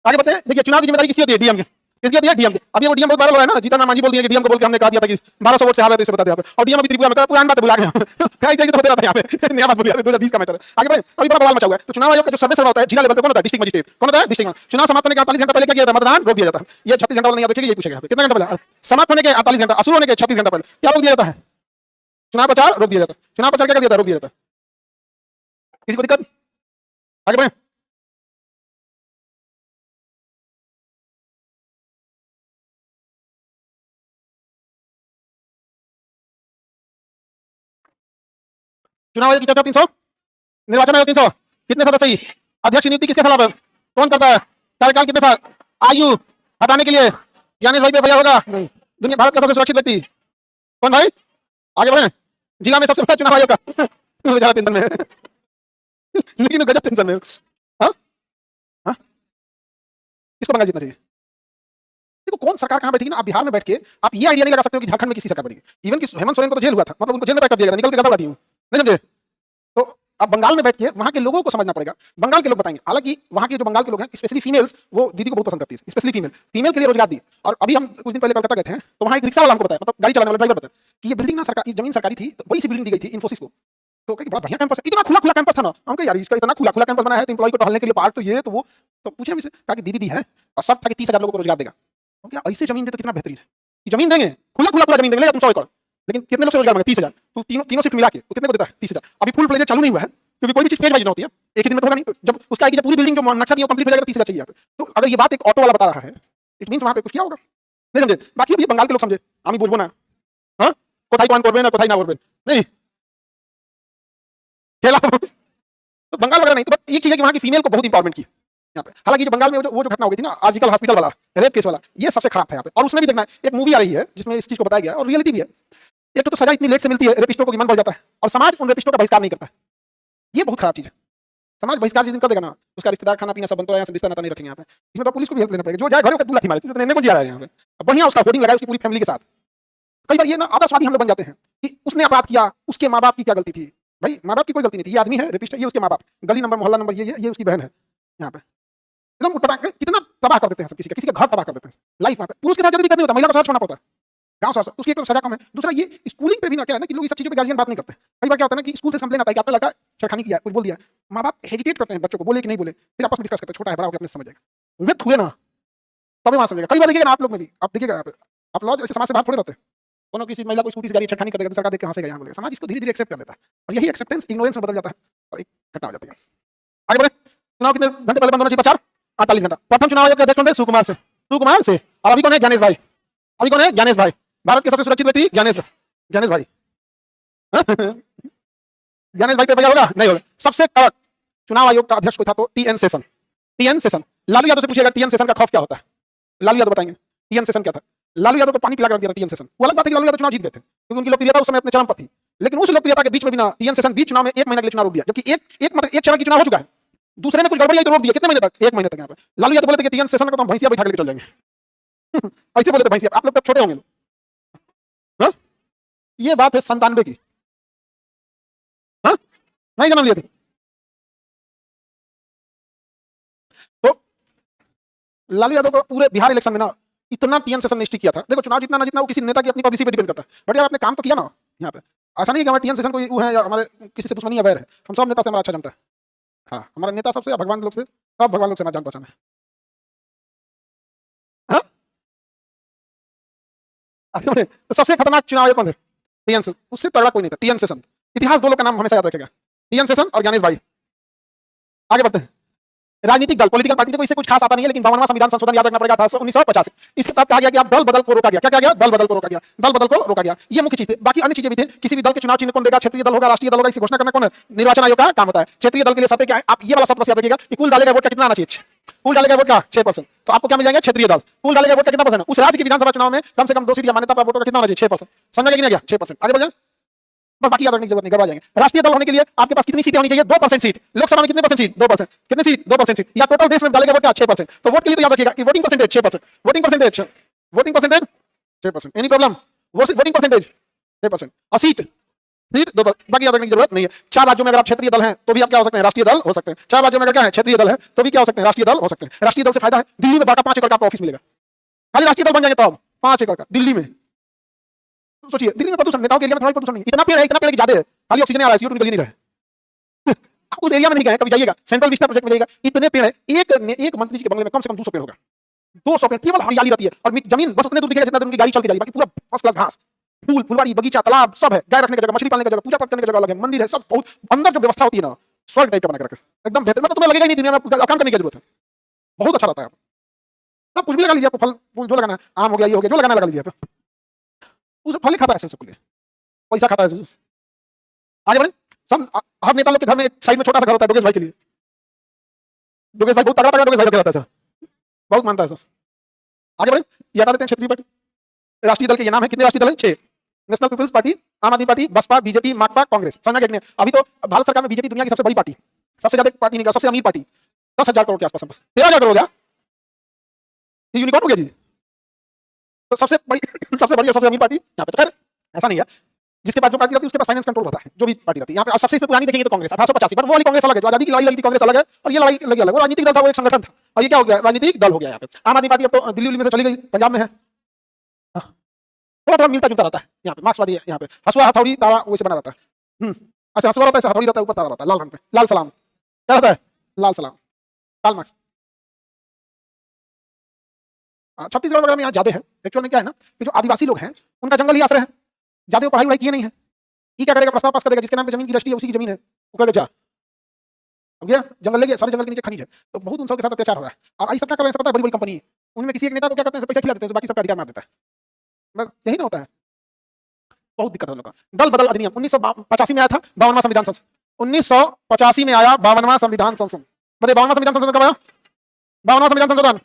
आगे बढ़ते हैं। देखिए, चुनाव की जिम्मेदारी किसकी होती है? डीएम की। किसकी होती है? डीएम की। अभी वो डीएम बहुत वायरल हो रहा है ना, जीतन राम मांझी बोल दिया कि डीएम को बोल के हमने कहा दिया था कि 1200 वोट से हार है, तो इसे बता दिया। और डीएम अभी त्रिपुरा में पुरानी बात भुला गया, क्या इसे तो होते रहता है यहाँ पे, नया बात भूल गया। 2020 का मैटर है। आगे बढ़े, अभी बड़ा बवाल मचा हुआ है। तो चुनाव आयोग का जो सर्वे सर्वा होता है जिला लेवल पे कौन होता है? District magistrate. कौन होता है? डिस्ट्रिक्ट। चुनाव समाप्त होने के 48 घंटा पहले क्या किया जाता है? मतदान रोक दिया जाता है। ये 36 घंटा वाला नहीं याद रखिएगा, ये पूछेगा कितना घंटा पहले? समाप्त होने के 48 घंटा, शुरू होने के 36 घंटा पहले क्या रोक दिया जाता है? चुनाव प्रचार रोक दिया जाता है। चुनाव प्रचार क्या कर दिया जाता है? रोक दिया जाता है। किसी को दिक्कत? आगे बढ़े। चुनाव आयोग की चर्चा 300, निर्वाचन आयोग 300, कितने सदस्य? अध्यक्ष नियुक्ति किसके सलाह पर? कौन करता है? कार्यकाल कितने साल? आयु हटाने के लिए ज्ञानेश भाई पे एफआईआर होगा? दुनिया भारत का सबसे सुरक्षित व्यक्ति कौन भाई? आगे बढ़े। जिला में सबसे बड़ा चुनाव आयोग का बेचारा टेंशन में लेकिन गजब टेंशन में। हाँ हाँ, किसको बंगाल जीतना चाहिए? देखो कौन सरकार कहां बैठेगी ना, आप बिहार में बैठ के आप ये आइडिया नहीं लगा सकते हो कि झारखंड में किसी सरकार बनेगी। इवन कि हेमंत सोरेन को तो जेल हुआ था, मतलब उनको जेल में पैक कर दिया गया, निकल के गदा उड़ा दी हूं, नहीं समझे? तो अब बंगाल में बैठ के वहां के लोगों को समझना पड़ेगा, बंगाल के लोग बताएंगे। हालांकि वहां के जो बंगाल के लोग हैं, स्पेशली फीमेल्स, वो दीदी को बहुत पसंद करती है, स्पेशली फीमेल। फीमेल के लिए रोजगार दी। और अभी हम कुछ दिन पहले कलकत्ता गए थे, तो वहां एक रिक्शा वाला हमको बताया, मतलब गाड़ी चलाने वाला ड्राइवर बताया कि ये बिल्डिंग ना सरकार, जमीन सरकारी थी, तो बड़ी सी बिल्डिंग दी गई थी इन्फोसिस को। तो कहीं बड़ा बढ़िया कैंपस है, इतना खुला खुला कैंपस था ना। हम कहे यार इसका इतना खुला खुला कैंपस बना है, तो एम्प्लॉय को टहलने के लिए पार्क, तो ये तो वो। तो पूछे हमसे, कहा कि दीदी दी है और सब था कि 30,000 लोगों को रोजगार देगा। हम क्या ऐसे जमीन दे तो कितना बेहतरीन है कि जमीन देंगे, खुला खुला पूरा जमीन देंगे, तुम 100 एकड़, लेकिन कितने लोग से रोजगार मांगे? 30,000। तो तीनों शिफ्ट मिला के तो कितने को देता है? 30,000। अभी फुल फ्लेज चालू नहीं हुआ है, क्योंकि कोई भी चीज फेज वाइज होती है, एक ही दिन में तो होगा नहीं। तो जब उसका आएगी, जब पूरी बिल्डिंग जो नक्शा दिया कंप्लीट हो जाएगा, 30,000 चाहिए यहाँ पे। तो अगर ये बात एक ऑटो वाला बता रहा है, इट मींस वहां पे कुछ किया होगा, नहीं समझे? बाकी अभी बंगाल के लोग समझे, আমি বুঝবো না। হ্যাঁ, কোথায় কোন করবে না, কোথায় না করবে नहीं खेला। तो बंगाल वगैरह नहीं, तो बट ये चीज है कि वहां की फीमेल को बहुत इंपॉर्टमेंट की यहाँ पे। हालांकि जो बंगाल में वो जो घटना हो गई थी ना, आजकल हॉस्पिटल वाला रेप केस वाला, ये सबसे खराब था यहाँ पे। और उसमें भी देखना, एक मूवी आ रही है जिसमें इस चीज को बताया गया है, और रियलिटी भी है। एक तो सजा इतनी लेट से मिलती है, रेपिस्टों को मन बढ़ जाता है, और समाज उन रेपिस्टों का बहिष्कार नहीं करता है। ये बहुत खराब चीज है। समाज बहिष्कार जिस दिन कर देगा ना, उसका रिश्तेदार खाना पीना सब बनता है, रिश्ता नाता नहीं रखेंगे यहाँ पे। इसमें तो पुलिस को भी हेल्प लेना पड़ेगा। जो जाए घर दूल्हा थी मारे, तो लेने को जा रहा है यहाँ पे, बढ़िया उसका होर्डिंग लगाया उसकी पूरी फैमिली के साथ। कई बार ये ना आदर्शवादी हम लोग बन जाते हैं कि उसने अपराध किया, उसके माँ बाप की क्या गलती थी? भाई माँ बाप की कोई गलती नहीं थी, ये आदमी है रेपिस्ट है, ये उसके माँ बाप, गली नंबर मोहल्ला नंबर ये उसकी बहन है। यहाँ पे एकदम उठपटांग कितना तबाह कर देते हैं सब, किसी का घर तबाह कर देते हैं लाइफ। यहाँ पे पुरुष के साथ जल्दी नहीं होता, महिला को साथ छोड़ना पड़ता है, गाँव साथ, उसकी एक तो सजा कम है। दूसरा ये स्कूलिंग पे भी ना क्या है ना कि लोग इस सब चीजों पे गार्जियन बात नहीं करते। कई बार क्या होता है ना कि स्कूल से कंप्लेन आता है कि आपका लड़का छेड़खानी किया, कुछ बोल दिया, माँ बाप हेजिटेट करते हैं बच्चों को, बोले कि नहीं बोले, फिर आपस में डिस्कस करते हैं, छोटा है बड़ा होकर अपने समझ जाएगा, उन्हें थूले ना तभी वहां समझेगा। कई बार देखिएगा आप लोग में भी, आप देखिएगा आप लॉज ऐसे समाज से बाहर थोड़े रहते हैं। कोनो किसी महिला को स्कूटी से गाड़ी छेड़खानी कर देगा तो सरकार देख के हंसेगा, यहाँ बोलेगा। समाज इसको धीरे धीरे एक्सेप्ट कर लेता है और यही एक्सेप्टेंस इग्नोरेंस में बदल जाता है और एक घटना हो जाती है। आगे बढ़े। चुनाव कितने घंटे पहले बंद होना चाहिए? 48 घंटा। प्रथम चुनाव आयोग के अध्यक्ष कौन थे? सुकुमार से। सुकुमार से। और अभी कौन है? ज्ञानेश भाई। अभी कौन है? ज्ञानेश भाई। भारत के सबसे सुरक्षित व्यक्ति ज्ञानेश भाई। ज्ञानेश भाई पे भैया होगा? नहीं होगा। सबसे कड़क चुनाव आयोग का अध्यक्ष कोई था तो टीएन सेशन। लालू यादव से पूछिएगा टीएन सेशन का खौफ क्या होता है, लालू यादव बताएंगे टीएन सेशन क्या था। लालू यादव को पानी पिला कर रख दिया था टीएन सेशन। वो अलग बात है कि लालू यादव चुनाव जीत गए थे क्योंकि उनकी लोकप्रियता उस समय अपने चरम पर थी, लेकिन उस लोकप्रियता के बीच में भी ना टीएन सेशन बीच चुनाव में 1 महीने के लिए चुनाव रोक दिया, जबकि एक चरण की चुनाव हो चुका है, दूसरे में कुछ गड़बड़ी आई तो रोक दिया। कितने महीने तक? 1 महीने तक। यहाँ पे लालू यादव बोले थे कि टीएन सेशन को तो हम भैंसिया बैठा के चल जाएंगे। ऐसे बोले थे भैंसिया। आप लोग तब छोटे होंगे लोग। हाँ, ये बात है 97 की। हाँ, नहीं जन्म लिए थे तो लालू यादव को पूरे बिहार इलेक्शन में ना इतना टीएन सेशन ने स्टिक किया था। देखो चुनाव जितना ना जितना वो किसी नेता की अपनी पॉलिसी पे डिपेंड करता है, बट यार आपने काम तो किया ना यहाँ पे। ऐसा नहीं कि हमारे टीएन सेशन कोई वो है या हमारे किसी से दुश्मनी या वैर है, हम सब नेता से हमारा अच्छा जमता है। हाँ, हमारे नेता सबसे भगवान लोग से, सब भगवान लोग से हमारा जान पहचान है। हाँ? तो सबसे खतरनाक चुनाव आयोग कौन थे? TN session. उससे तगड़ा कोई नहीं था। TN session. इतिहास 2 लोग का नाम हमेशा याद रखेगा, टीएन सेशन और ज्ञानेश भाई। आगे बढ़ते हैं। राजनीतिक दल, पॉलिटिकल पार्टी, देखो इससे कुछ खास आता नहीं है, लेकिन 52वां संविधान संशोधन याद रखना पड़ेगा 1985। इसके तहत कहा गया कि आप दल बदल को रोका गया। क्या कहा गया? दल बदल को रोका गया। दल बदल को रोका गया, ये मुख्य चीज थी। बाकी अन्य चीजें भी थे। किसी भी दल के चुनाव चिन्ह कौन देगा? क्षेत्रीय दल होगा, राष्ट्रीय दल होगा, इसकी घोषणा करना कौन है? निर्वाचन आयोग का काम होता है। क्षेत्रीय दल के लिए शर्त क्या है? आप ये वाला शब्द बस याद रखिएगा कि कुल डालेगा वोट का कितना आना चाहिए? कुल डालेगा वोट का 6%। तो आपको क्या मिल जाएंगे? क्षेत्रीय दल। कुल डालेगा वोट का कितना परसेंट? उस राज्य की विधानसभा चुनाव में कम से कम 2 सीट या मान्यता प्राप्त वोटों का कितना होना चाहिए? 6%। समझ गया कि नहीं गया? 6%। आगे बढ़ जाए, बस बाकी याद रखने की जरूरत नहीं, गड़बड़ा जाएंगे। राष्ट्रीय दल होने के लिए आपके पास कितनी सीटें होनी चाहिए? 2% सीट। लोकसभा में कितने परसेंट सीट? 2%। कितनी सीट? 2% सीट। या टोटल देश में डालेगा वोट क्या? 6%। तो वोट के लिए तो याद रखिएगा कि voting percentage 6%। Voting percentage 6%। Any problem? Voting percentage 6%। और सीट 2%। बाकी याद रखने की जरूरत नहीं है। 4 राज्यों में अगर आप क्षेत्रीय दल हैं तो भी आप क्या हो सकते हैं? राष्ट्रीय दल हो सकते हैं। 4 राज्यों में अगर क्या है? क्षेत्रीय दल है तो भी क्या हो सकते हैं? राष्ट्रीय दल हो सकते हैं। राष्ट्रीय दल से फायदा है, दिल्ली में बाका 5 एकड़ का आपको ऑफिस मिलेगा। खाली राष्ट्रीय दल बन जाएंगे तो अब 5 एकड़ का दिल्ली में। सोचिए, दिल्ली में प्रदूषण, नेताओं के एरिया में थोड़ा प्रदूषण नहीं, इतना पेड़ है कि ज्यादा है, खाली ऑक्सीजन आ रहा है, CO2 निकल ही नहीं रहा है। आप उस एरिया में नहीं गए, कभी जाइएगा, सेंट्रल विस्टा प्रोजेक्ट में जाइएगा, इतने पेड़ है, एक मंत्री जी के बंगले में कम से कम 200 पेड़ होगा। 200 पेड़, केवल हरियाली रहती है और जमीन बस उतने दूर दिखेगा जितना दूर उनकी गाड़ी चल के जाएगी, बाकी पूरा फर्स्ट क्लास घास, फूल, फुलवाड़ी, बगीचा, तालाब सब है, गाय रखने की जगह, मछली पालने की जगह, पूजा पाठ करने की जगह अलग है, मंदिर है, सब बहुत अंदर जो व्यवस्था होती है ना, स्वर्ग टाइप का बना के रखे, एकदम बेहतर। मतलब तुम्हें लगेगा नहीं दुनिया में काम करने की जरूरत है, बहुत अच्छा रहता है। आप कुछ भी लगा लीजिए, आपको फल फूल जो लगाना है, आम हो गया, ये हो गया, जो लगाना लगा लीजिए, उसे फल ही खाता है सबके लिए, पैसा खाता है। आगे बढ़े। सब हर नेता लोग के घर में एक साइड में छोटा सा घर होता है योगेश भाई के लिए। योगेश भाई बहुत तगड़ा योगेश भाई रहता है, बहुत मानता है सर। आगे बढ़े, ये हटा देते हैं क्षेत्रीय पार्टी। राष्ट्रीय दल के ये नाम है, कितने राष्ट्रीय दल हैं? 6। नेशनल पीपल्स पार्टी, आम आदमी पार्टी, बसपा, बीजेपी, माकपा, कांग्रेस। समझा क्या? अभी तो भारत सरकार में बीजेपी दुनिया की सबसे बड़ी पार्टी, सबसे ज्यादा पार्टी नहीं, सबसे अमीर पार्टी, 10,000 करोड़ के आसपास, 13,000 करोड़ हो गया, यूनिकॉर्न हो गया जी। तो सबसे बड़ी और सबसे अमीर पार्टी यहाँ पे। तो खैर ऐसा नहीं है, जिसके पास जो पार्टी रहती है उसके पास फाइनेंस कंट्रोल होता है, जो भी पार्टी रहती है। यहाँ पे सबसे पुरानी देखेंगे तो कांग्रेस 1885, पर वो वाली कांग्रेस अलग है, जो आजादी की लड़ाई लगी थी कांग्रेस अलग है, और ये लड़ाई लगी अलग। वो राजनीतिक दल था, वो एक संगठन था, और ये क्या हो गया? राजनीतिक दल हो गया। यहाँ पे आम आदमी पार्टी अब तो दिल्ली में से चली गई, पंजाब में है, थोड़ा थोड़ा मिलता जुलता रहता है। यहाँ पे मार्क्सवादी है, यहाँ पे हसुआ हथौड़ी तारा वैसे बना रहता है। अच्छा, हसुआ रहता है, हथौड़ी रहता है, ऊपर तारा रहता है लाल रंग पे, लाल सलाम क्या रहता है? लाल सलाम, कार्ल मार्क्स। छत्तीसगढ़ वगैरह में यहाँ ज्यादा है। एक्चुअल में क्या है ना कि जो आदिवासी लोग हैं उनका जंगल ही आश्रय है, ज्यादा पढ़ाई वढ़ाई किए नहीं है। ये क्या करेगा? प्रस्ताव पास कर देगा, जिसके नाम पे जमीन की रजिस्ट्री है उसी की जमीन है, वो कहेगा जा, अब गया जंगल ले गया, सारे जंगल के नीचे खनिज है। तो बहुत उन सबके साथ अत्याचार हो रहा है, और ऐसा क्या कर रहे हैं? पता है, बड़ी बड़ी कंपनी है, उनमें किसी एक नेता को क्या करते हैं? पैसा खिला देते हैं, तो बाकी सबका अधिकार मार देता है। बस यही ना होता है, बहुत दिक्कत है लोगों का। दल बदल अधिनियम 1985 में आया था, 52वां संविधान संशोधन 1985 में आया, 52वां संविधान संशोधन। बताइए 52वां संविधान संशोधन कब आया? 52वां संविधान संशोधन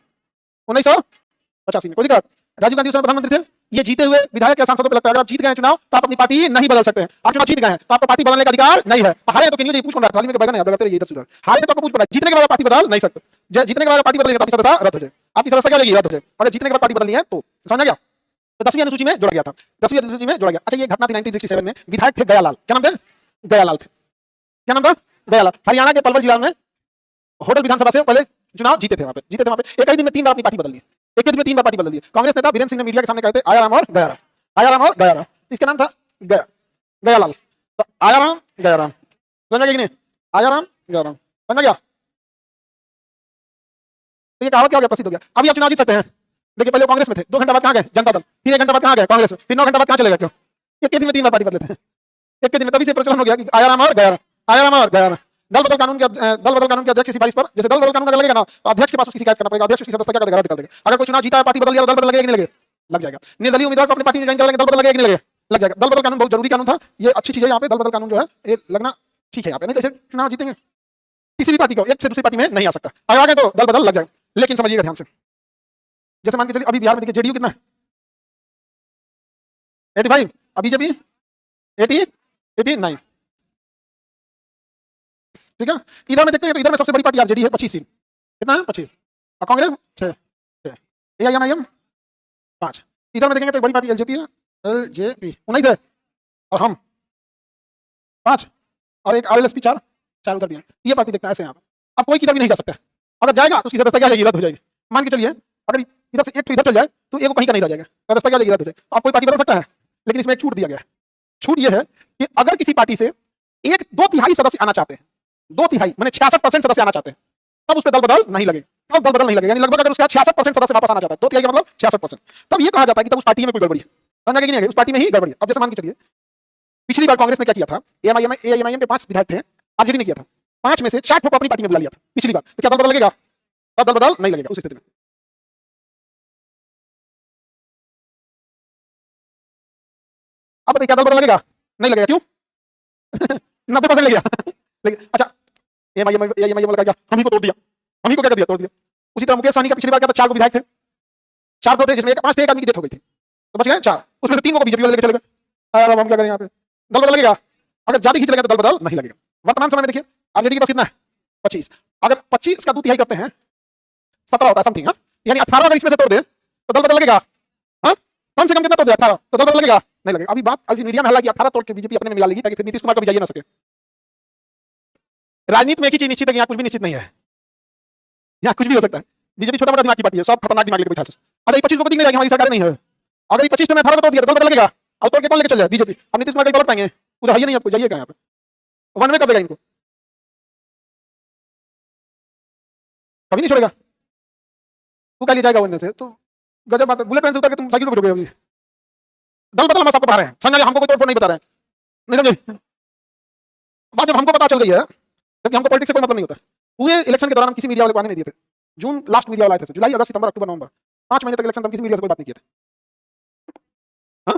1985 में। कोई दिक्कत? राजीव गांधी उस समय प्रधानमंत्री थे। ये जीते हुए विधायक या सांसदों पे लगता है, अगर आप जीत गए चुनाव तो आप अपनी पार्टी नहीं बदल सकते हैं। आप चुनाव जीत गए हैं तो आपको पार्टी बदलने का अधिकार नहीं है। हारे तो क्यों पूछ कौन रहा है? थाली में बैगन है, बैगन इधर से उधर। हारे तो आपको पूछ पड़ा है, जीतने के बाद पार्टी बदल नहीं सकते। जीतने के बाद पार्टी बदलेंगे तो आपकी सदस्यता रद्द हो जाए, आपकी सदस्यता क्या लगेगी? रद्द हो जाए। अगर जीतने के बाद पार्टी बदलनी है तो समझा गया? तो 10वीं अनुसूची में जोड़ा गया था, 10वीं अनुसूची में जोड़ा गया। अच्छा, ये घटना थी 1967 में। विधायक थे गयालाल, क्या नाम थे? गयालाल थे। क्या नाम था? गयालाल। हरियाणा के पलवल जिला में होटल विधानसभा से पहले चुनाव जीते थे। वहां पे एक ही दिन में 3 बार अपनी पार्टी बदल दी, एक दिन में 3 बार पार्टी बदल दी। कांग्रेस नेता वीरेंद्र सिंह ने मीडिया के सामने कहे थे आयाराम और गयाराम, आयाराम और गयाराम। इसका नाम था गयालाल। तो आयाराम गयाराम, समझा कि नहीं? आयाराम गयाराम, समझा गया? तो ये कहावत क्या हो गया? प्रसिद्ध हो गया। अभी आप चुनाव जीत सकते हैं, देखिए पहले कांग्रेस में थे, 2 घंटा बाद कहाँ गए जनता दल, फिर 1 घंटा बाद कहाँ गए कांग्रेस, फिर 9 घंटा बाद कहाँ चले गए? क्यों? एक के दिन में 3 बार पार्टी बदले थे, एक के दिन में। तभी से प्रचलन हो गया कि आया राम और गया राम, आया राम और गया राम। दल बदल कानून के अध्यक्ष की सिफारिश पर, जैसे दल बदल कानून अगर लगेगा ना तो अध्यक्ष के पास उसकी शिकायत करना पड़ेगा, अध्यक्ष उसकी सदस्यता क्या करेगा, रद्द कर देगा। अगर कोई चुनाव जीता है, पार्टी बदल गया, दल बदल लगेगा कि नहीं लगेगा? लग जाएगा। निर्दलीय उम्मीदवार को अपनी पार्टी में ज्वाइन करेंगे, दल बदल लगेगा कि नहीं लगेगा? लग जाएगा। दल बदल कानून बहुत जरूरी कानून था, ये अच्छी चीज है। यहाँ पे दल बदल कानून जो है ये लगना ठीक है यहाँ पे, नहीं तो ऐसे चुनाव जीतेंगे किसी भी पार्टी को एक से दूसरी पार्टी में नहीं आ सकता। अगर आ गए तो दल बदल लग जाएगा। लेकिन समझिएगा ध्यान से, जैसे मान के चलिए अभी बिहार में देखिए जेडीयू कितना है, 85, और बीजेपी 89, ठीक है। इधर में देखते हैं तो इधर में सबसे बड़ी पार्टी आरजेडी है, 25 सीट, कितना है 25, और कांग्रेस 6, एआईएमआईएम 5। इधर में देखेंगे तो बड़ी पार्टी एलजेपी है, एलजेपी 19 है, और हम 5, और एक आरएलएसपी 4 उधर भी है। ये पार्टी देखता है ऐसे यहाँ पर। अब कोई किधर भी नहीं जा सकता है, अगर जाएगा तो उसकी सदस्यता क्या हो जाएगी, रद्द हो जाएगी। मान के चलिए अगर इधर से एक तो इधर चल जाए तो एक कहीं का नहीं रह जाएगा, सदस्यता क्या हो जाएगी, रद्द हो जाएगी। अब कोई पार्टी बदल सकता है, लेकिन इसमें एक छूट दिया गया है। छूट ये है कि अगर किसी पार्टी से 1/2 सदस्य आना चाहते हैं, 2/3 माने 66% सदस्य आना चाहते हैं, तब उस पर दल बदल नहीं लगेगा, तब दल बदल नहीं लगेगा। यानी लगभग अगर उसका 66% सदस्य वापस आना चाहता है, 2/3 का मतलब 66%, तब ये कहा जाता है कि तब उस पार्टी में कोई गड़बड़ी है, समझ गए कि नहीं, उस पार्टी में ही गड़बड़ी है। अब जैसे मान के चलिए पिछली बार कांग्रेस ने क्या किया था, एआईएमआईएम के 5 विधायक थे, आरजेडी ने किया था, 5 में से 4 को अपनी पार्टी में बुला लिया था पिछली बार, तो क्या दल बदल लगेगा? तब दल बदल नहीं लगेगा उस स्थिति में। अब बताइए क्या दल बदल लगेगा? नहीं लगेगा, क्यों? 90% लग गया। लेकिन अच्छा एआईएमआईएम लगा, हम ही को तोड़ दिया, हम ही को क्या कर दिया, तोड़ दिया। उसी तरह मुकेश सहनी का पिछली बार क्या था, 4 को विधायक थे, 4 तो थे जिसमें 5 थे, एक आदमी की डेथ हो गई थी, तो बच गए 4, उसमें से 3 को बीजेपी वाले लेके चले गए। अब हम क्या करें यहाँ पे? दल बदल लगेगा? अगर ज्यादा खींच लगेगा तो दल बदल नहीं लगेगा। वर्तमान समय में देखिए आरजेडी के पास कितना है, 25, अगर 25 का 2/3 करते हैं 17 होता है समथिंग, यानी 18 अगर इसमें से तोड़ दे तो दल बदल लगेगा? कम से कम कितना तोड़ दे, 18, तो दल बदल लगेगा? नहीं लगेगा। अभी बात अभी मीडिया में हल्ला कि 18 तोड़ के बीजेपी अपने में मिला लेगी ताकि फिर नीतीश कुमार को भी जाइए ना सके। राजनीति में एक ही चीज निश्चित है कि यहाँ कुछ भी निश्चित नहीं है, यहाँ कुछ भी हो सकता है। बीजेपी छोटा मोटा दिमाग की पार्टी है, सब खतरनाक दिमाग लेके बैठा है। अच्छा 25 को दिख नहीं रहा हमारी सरकार नहीं है, अगर 25 में 18 को तोड़ दिया तो दल बदल लगेगा? अब तोड़ के कौन लेके चल जाए? बीजेपी। अब नीतीश कुमार पलट पाएंगे? उधर है नहीं, आपको जाइएगा यहाँ पे, वन में कर देगा इनको, कभी नहीं छोड़ेगा। तू क्या जाएगा वन से? तो गजब बात है, बुलेट ट्रेन से उतर के तुम साइकिल पे बैठोगे अभी। दल बदल हम सबको बता रहे हैं, समझ, हमको कोई तोड़ फोड़ नहीं बता रहे हैं, नहीं समझे बात। जब हमको पता चल गई है, क्योंकि हमको पॉलिटिक्स से कोई मतलब नहीं होता। पूरे इलेक्शन के दौरान हम किसी मीडिया वाले को आने नहीं दिए थे, जून लास्ट मीडिया वाला आए थे, जुलाई अगस्त सितंबर अक्टूबर नवंबर 5 महीने तक इलेक्शन तक किसी मीडिया से कोई बात नहीं किए थे। हाँ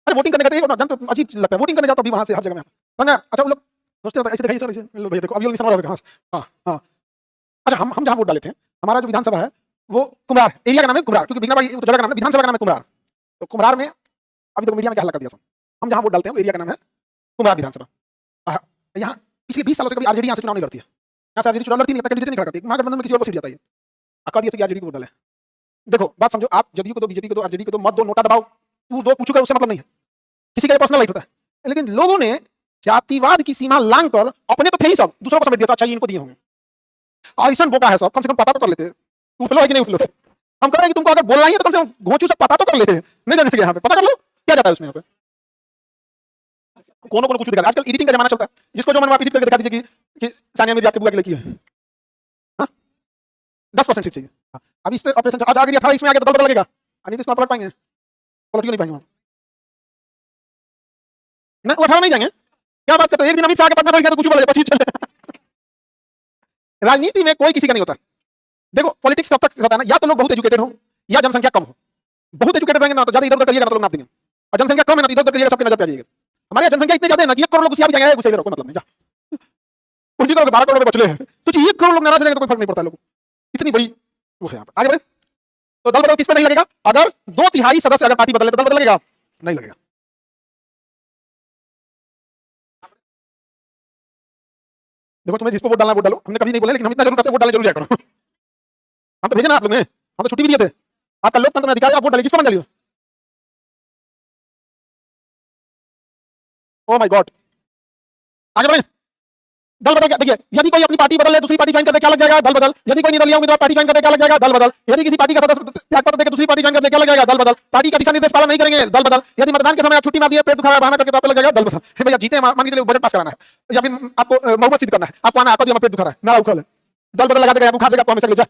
अरे वोटिंग करने का तो अजीब लगता है, वोटिंग करने जाओ तो अभी वहां से हर जगह में समझा। अच्छा वो लोग सोचते हैं ऐसे दिखाइए सर, ऐसे भैया देखो अभी निशान वाला हाँ हाँ हाँ। अच्छा हम जहाँ वोट डाले थे, हमारा जो विधानसभा है वो कुम्हार एरिया का नाम है, कुम्हार, क्योंकि जगह का नाम है, विधानसभा का नाम है कुम्हार। तो कुम्हार में अभी तो मीडिया में क्या हल्ला कर दिया सब, हम जहाँ वोट डालते हैं वो एरिया का नाम है कुम्हार विधानसभा। यहाँ पिछले 20 सालों से कभी आरजेडी यहाँ से चुनाव नहीं लड़ती है, यहाँ से आरजेडी चुनाव लड़ती नहीं, कैंडिडेट नहीं खड़ा करती, महागठबंधन में किसी और को सीट जाता है। अका दिया तो आरजेडी को वोट डाले। देखो बात समझो, आप जदयू को दो, बीजेपी को दो, आरजेडी को दो, मत दो, नोटा दबाओ, तू दो पूछूगा उससे मतलब नहीं है, किसी का पर्सनल राइट होता है। लेकिन लोगों ने जातिवाद की सीमा लांग कर अपने तो थे ही सब, दूसरों को समझ दिया, अच्छा इनको दिए होंगे। ऐसा बोका है सब, कम से कम पता तो कर लेते, उठलो है कि नहीं उठलो। हम कह रहे हैं कि तुमको अगर बोलना ही है तो कम से कम घोंचू से पता तो कर लेते, नहीं जाने यहाँ पे पता कर लो क्या जाता है उसमें। यहाँ पे कोनो कुछ दिखा, आजकल एडिटिंग का जमाना चलता है, जिसको जो मन आप एडिट करके दिखा दीजिए कि सानिया मिर्जा आपके बुआ की लड़की है, 10% सीट चाहिए। अब इस पे ऑपरेशन आज आ गई 18, इसमें आगे तो दल बदल लगेगा, नीतीश कुमार पलट पाएंगे, पलट नहीं पाएंगे ना, वो 18 नहीं जाएंगे। क्या बात करते हो, एक दिन अमित शाह के पटना बैठ गया तो कुछ बोले 25 चले। राजनीति में कोई किसी का नहीं होता। देखो पॉलिटिक्स कब तक होता है ना, या तो लोग बहुत एजुकेटेड हो या जनसंख्या कम हो। बहुत एजुकेटेड रहेंगे ना तो ज्यादा इधर उधर करिएगा तो लोग नाप देंगे, और जनसंख्या कम है ना तो इधर उधर करिएगा सबके नजर पे आ जाएगा। हमारे जनसंख्या इतने ज्यादा है ना कि 1 करोड़ लोग गुस्सा भी जाएंगे, गुस्से में कोई मतलब नहीं, जा उनकी करोगे 12 करोड़ बचले तो 1 करोड़ लोग नाराज रहेंगे तो कोई फर्क नहीं पड़ता लोगों को, इतनी बड़ी वो है। आगे बढ़े तो दल बदल किस पे नहीं लगेगा, अगर 2/3 सदस्य अगर पार्टी बदले तो दल बदल लगेगा? नहीं लगेगा। देखो तुम्हें जिसको वोट डालना वोट डालो, हमने कभी नहीं बोला, लेकिन हम इतना जरूर करते हैं वोट डालने जरूर जाया करो। हम तो भेजे ना आप लोग ने, हम तो छुट्टी भी दिए थे, आपका लोकतंत्र में अधिकार है, आप वोट डालिए जिसको मन डालिए। ओ माय गॉड, आगे बढ़े। दल बदल देखिए, यदि कोई अपनी पार्टी बदल ले दूसरी पार्टी ज्वाइन करके क्या लग जाएगा, दल बदल। यदि कोई निर्दलीय उम्मीदवार पार्टी ज्वाइन करके क्या लग जाएगा, दल बदल। यदि किसी पार्टी का सदस्य त्यागपत्र देकर दूसरी पार्टी ज्वाइन करके क्या लग जाएगा, दल बदल। पार्टी का दिशा निर्देश पालन नहीं करेंगे, दल बदल। यदि मतदान के समय आप छुट्टी मार दिए, पेट दुखा रहा है, बहाना करके तो आप लग जाएगा, दल बदल। हे भैया जीते मान के चलिए बजट पास कराना है या फिर आपको बहुमत सिद्ध करना है, आपको आना, आपका पेट दुखा रहा है, ना उखा ले, दल बदल लगा देगा, उखा देगा, आपको हमेशा ले जा।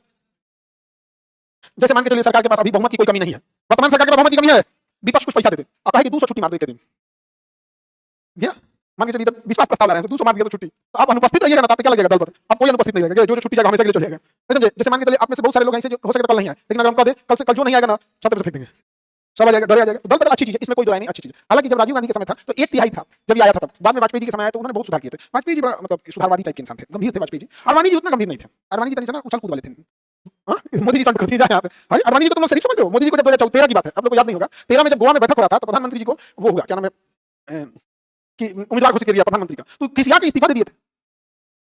जैसे मान के चलिए सरकार के पास अभी बहुमत की कोई कमी नहीं है, वर्तमान सरकार के पास बहुमत की कमी है, विपक्ष कुछ पैसा देते और कहे कि 200 छुट्टी मार दो एक दिन, गया मान के चलिए विश्वास प्रस्ताव ला रहे हैं, तो 200 मार दिया तो छुट्टी, तो आप अनुपस्थित रहिएगा ना, तो आप क्या लगेगा दल पर, आप कोई अनुपस्थित नहीं रहेगा, जो छुट्टी जाएगा हमेशा के लिए चले जाएगा, समझे? जैसे मान के चलिए आप में से बहुत सारे लोग ऐसे जो हो सके तो कल नहीं आए, लेकिन अगर हम कह दें कल से कल जो नहीं आएगा ना छत पे फेंक देंगे, सब आ जाएगा, डर आ जाएगा, दल बदल अच्छी चीज है, इसमें कोई दो नहीं, अच्छी चीज। हालांकि जब राजीव गांधी के समय था तो 1/3 था जब ये आया था, तब बाद में वाजपेयी जी के समय आया तो उन्होंने बहुत सुधार किए थे। वाजपेयी जी बड़ा मतलब सुधारवादी टाइप के इंसान थे, गंभीर थे वाजपेयी जी। अडवाणी जी उतना गंभीर नहीं थे, अडवाणी जी तनिक उछल कूद वाले थे। मोदी जी करती जाए यहाँ पे, अडवाणी जी को तुम लोग शरीफ समझ रहे हो? मोदी जी को जब 2013 की बात है, आप लोग को याद नहीं होगा, 13 में जब गोवा में बैठक हो रहा था तो प्रधानमंत्री जी को वो हुआ क्या नाम है कि उम्मीदवार घोषित कर दिया प्रधानमंत्री का, तो किसी के इस्तीफा दे दिए थे,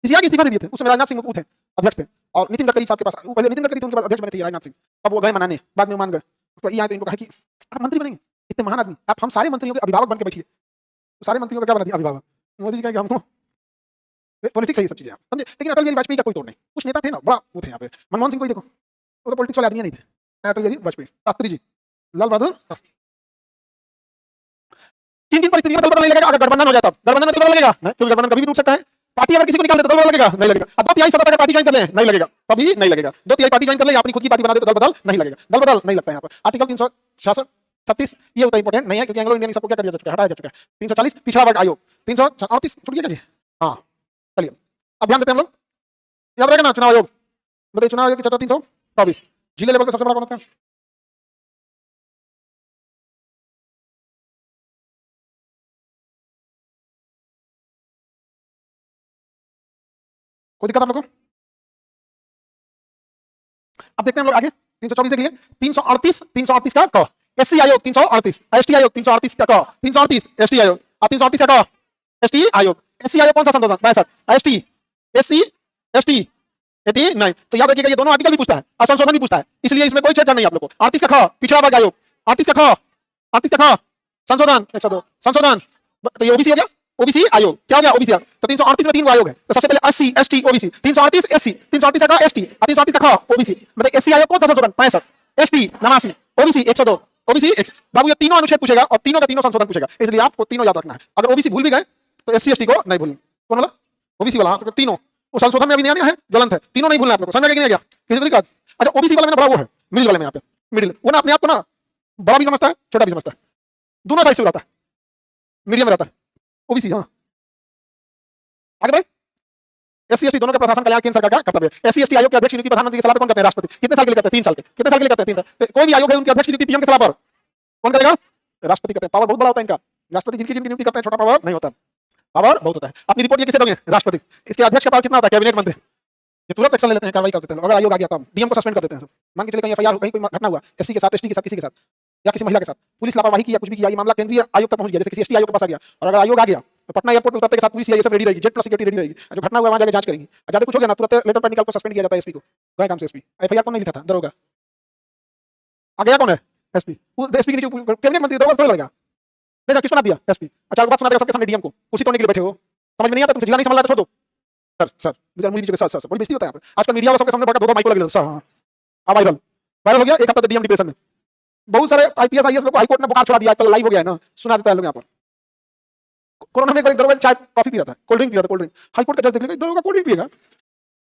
किसी के इस्तीफा दे दिए थे। उसमें राजनाथ सिंह थे अध्यक्ष थे, और नितिन गडकरी साहब के पास पहले नितिन गडकरी थे, उनके पास अध्यक्ष बने थे राजनाथ सिंह, अब वो गए मनाने, बाद में मान गए, तो ये आए तो इनको कहा कि आप मंत्री बनेंगे, इतने महान आदमी, आप हम सारे मंत्रियों के अभिभावक बन के बैठिए, तो सारे मंत्रियों का क्या बना दिया अभिभावक। मोदी जी कहेंगे हमको पॉलिटिक्स है ये सब चीजें, समझे? लेकिन अटल बिहारी वाजपेयी का कोई तोड़ नहीं, कुछ नेता थे ना बड़ा वो थे यहाँ पे, मनमोहन सिंह को ही देखो, वो तो पॉलिटिक्स वाले आदमी नहीं थे, अटल बिहारी वाजपेयी, शास्त्री जी, लाल बहादुर शास्त्री। किन किन परिस्थितियों में दल बदल नहीं लगेगा? अगर गठबंधन हो जाता, गठबंधन में दल बदल लगेगा नहीं, क्योंकि गठबंधन कभी भी टूट सकता है। पार्टी अगर किसी को निकाल दे तो दल बदल लगेगा नहीं लगेगा। अब 2/3 सत्ता का पार्टी ज्वाइन कर ले नहीं लगेगा, कभी नहीं लगेगा। 2/3 पार्टी ज्वाइन कर ले, अपनी खुद की पार्टी बना दे तो दल बदल नहीं लगेगा, दल बदल नहीं लगता है यहाँ पर। आर्टिकल 366 36 ये उतना इंपॉर्टेंट नहीं है, क्योंकि एंग्लो इंडियन सबको क्या कर दिया जा चुका है, हटाया जा चुका है। 340 पिछड़ा वर्ग आयोग, 338 छूट गया क्या जी? हाँ चलिए अब ध्यान देते हैं हम लोग, याद रहेगा ना? चुनाव आयोग बताइए, चुनाव आयोग की चर्चा 324 जिले लेवल पे सबसे बड़ा कौन होता है? कोई दिक्कत आप लोग को? अब देखते हैं हम लोग आगे 324 देख लिए, 338 का क, एससी आयोग 338, एसटी आयोग 338 का क, 338 एसटी आयोग, अब 338 का क एसटी आयोग, एससी आयोग कौन सा संशोधन? 62, एसटी एससी एसटी 89, तो याद रखिएगा ये दोनों आर्टिकल भी पूछता है और संशोधन भी पूछता है, इसलिए इसमें कोई चर्चा नहीं आप लोग को। 38 का ख पिछड़ा वर्ग आयोग, 38 का ख, 38 का ख संशोधन 102 संशोधन, तो ये ओबीसी हो गया, ओबीसी आयोग क्या हो गया? ओबीसी आयोग। तो 338 में 3 आयोग है, तो सबसे पहले एससी एसटी ओबीसी, 338 एससी, 338 का एसटी, 338 का ओबीसी, मतलब एससी आयोग कौन सा संशोधन? 65, एसटी 89, ओबीसी 102, ओबीसी बाबू ये तीनों अनुच्छेद पूछेगा और तीनों का तीनों संशोधन पूछेगा, इसलिए आपको तीनों याद रखना है। अगर ओबीसी भूल भी गए तो एससी एसटी को नहीं भूलना। कौन वाला? ओबीसी वाला, तो तीनों वो संशोधन में अभी नया है, ज्वलंत है, तीनों नहीं भूलना आप लोग को। समझ में नहीं आ गया? किसी को दिक्कत? अच्छा ओबीसी वाला में बड़ा वो है, मिडिल वाले में यहाँ पे मिडिल, वो ना अपने आप को ना बड़ा भी समझता है छोटा भी समझता है, दोनों साइड से रहता है, मीडियम में रहता है ओबीसी। हाँ आगे बढ़े, एससी एसटी दोनों का प्रशासन कल्याण केंद्र सरकार का कर्तव्य है। एससी एसटी आयोग के अध्यक्ष नियुक्ति प्रधानमंत्री के सलाह पर कौन करते हैं? राष्ट्रपति। कितने साल के लिए करते हैं? 3 साल के। कितने साल के लिए करते हैं? 3 साल। कोई भी आयोग है उनके अध्यक्ष नियुक्ति पीएम के सलाह पर कौन करेगा? राष्ट्रपति करते हैं। पावर बहुत बड़ा होता है इनका, राष्ट्रपति जिनकी जिनकी नियुक्ति करते हैं, छोटा पावर नहीं होता, पावर बहुत होता है। अपनी रिपोर्ट ये किसे दोगे? राष्ट्रपति। इसके अध्यक्ष का पावर कितना होता है? कैबिनेट मंत्री। ये तुरंत एक्शन ले लेते हैं, कार्रवाई कर देते हैं। अगर आयोग आ गया तब डीएम को सस्पेंड कर देते हैं। मान के चलिए कहीं एफआईआर, कहीं कोई घटना हुआ एससी के साथ, एसटी के साथ, किसी के साथ या किसी महिला के साथ, पुलिस लापरवाही की या कुछ भी किया, ये मामला केंद्रीय आयोग तक पहुंच गया, जैसे किसी एसटी आयोग के पास आ गया, और अगर आयोग आ गया तो पटना एयरपोर्ट पे उतरते के साथ पुलिस ये सब रेडी रहेगी, जेट प्लस सिक्योरिटी रेडी रहेगी, जो घटना हुआ वहां जाके जांच करेंगी। ज्यादा कुछ हो गया ना, तुरंत लेटर पर निकाल को सस्पेंड किया जाता है एसपी को, गए काम से एसपी। एफआईआर कौन नहीं लिखा था? दरोगा। आ गया कौन है? एसपी। उस एसपी के नीचे कैबिनेट मंत्री, दरोगा थोड़ा लगेगा। नहीं किसको ना दिया? एसपी। अच्छा बात सुना देगा सबके सामने डीएम को, कुर्सी तोड़ने के लिए बैठे हो, समझ में नहीं आता, तुमसे जिला नहीं संभाला तो छोड़ दो। सर मुझे नीचे सर बड़ी बेइज्जती होता है यहाँ पे। आजकल मीडिया वालों सबके सामने बैठा 2 माइक लगे सर। हाँ अब वायरल वायरल हो गया, एक हफ्ता डीएम डिप्रेशन में। बहुत सारे आईपीएस आईएएस लोग को हाईकोर्ट ने बुखार छुड़ा दिया, आजकल लाइव हो गया है ना, सुना देता है लोग यहाँ पर। कोरोना में एक बार दरोगा चाय कॉफी पी रहा था, कोल्ड ड्रिंक पी रहा था, कोल्ड ड्रिंक। हाईकोर्ट का जज देख लेगा दरोगा कोल्ड ड्रिंक पिएगा,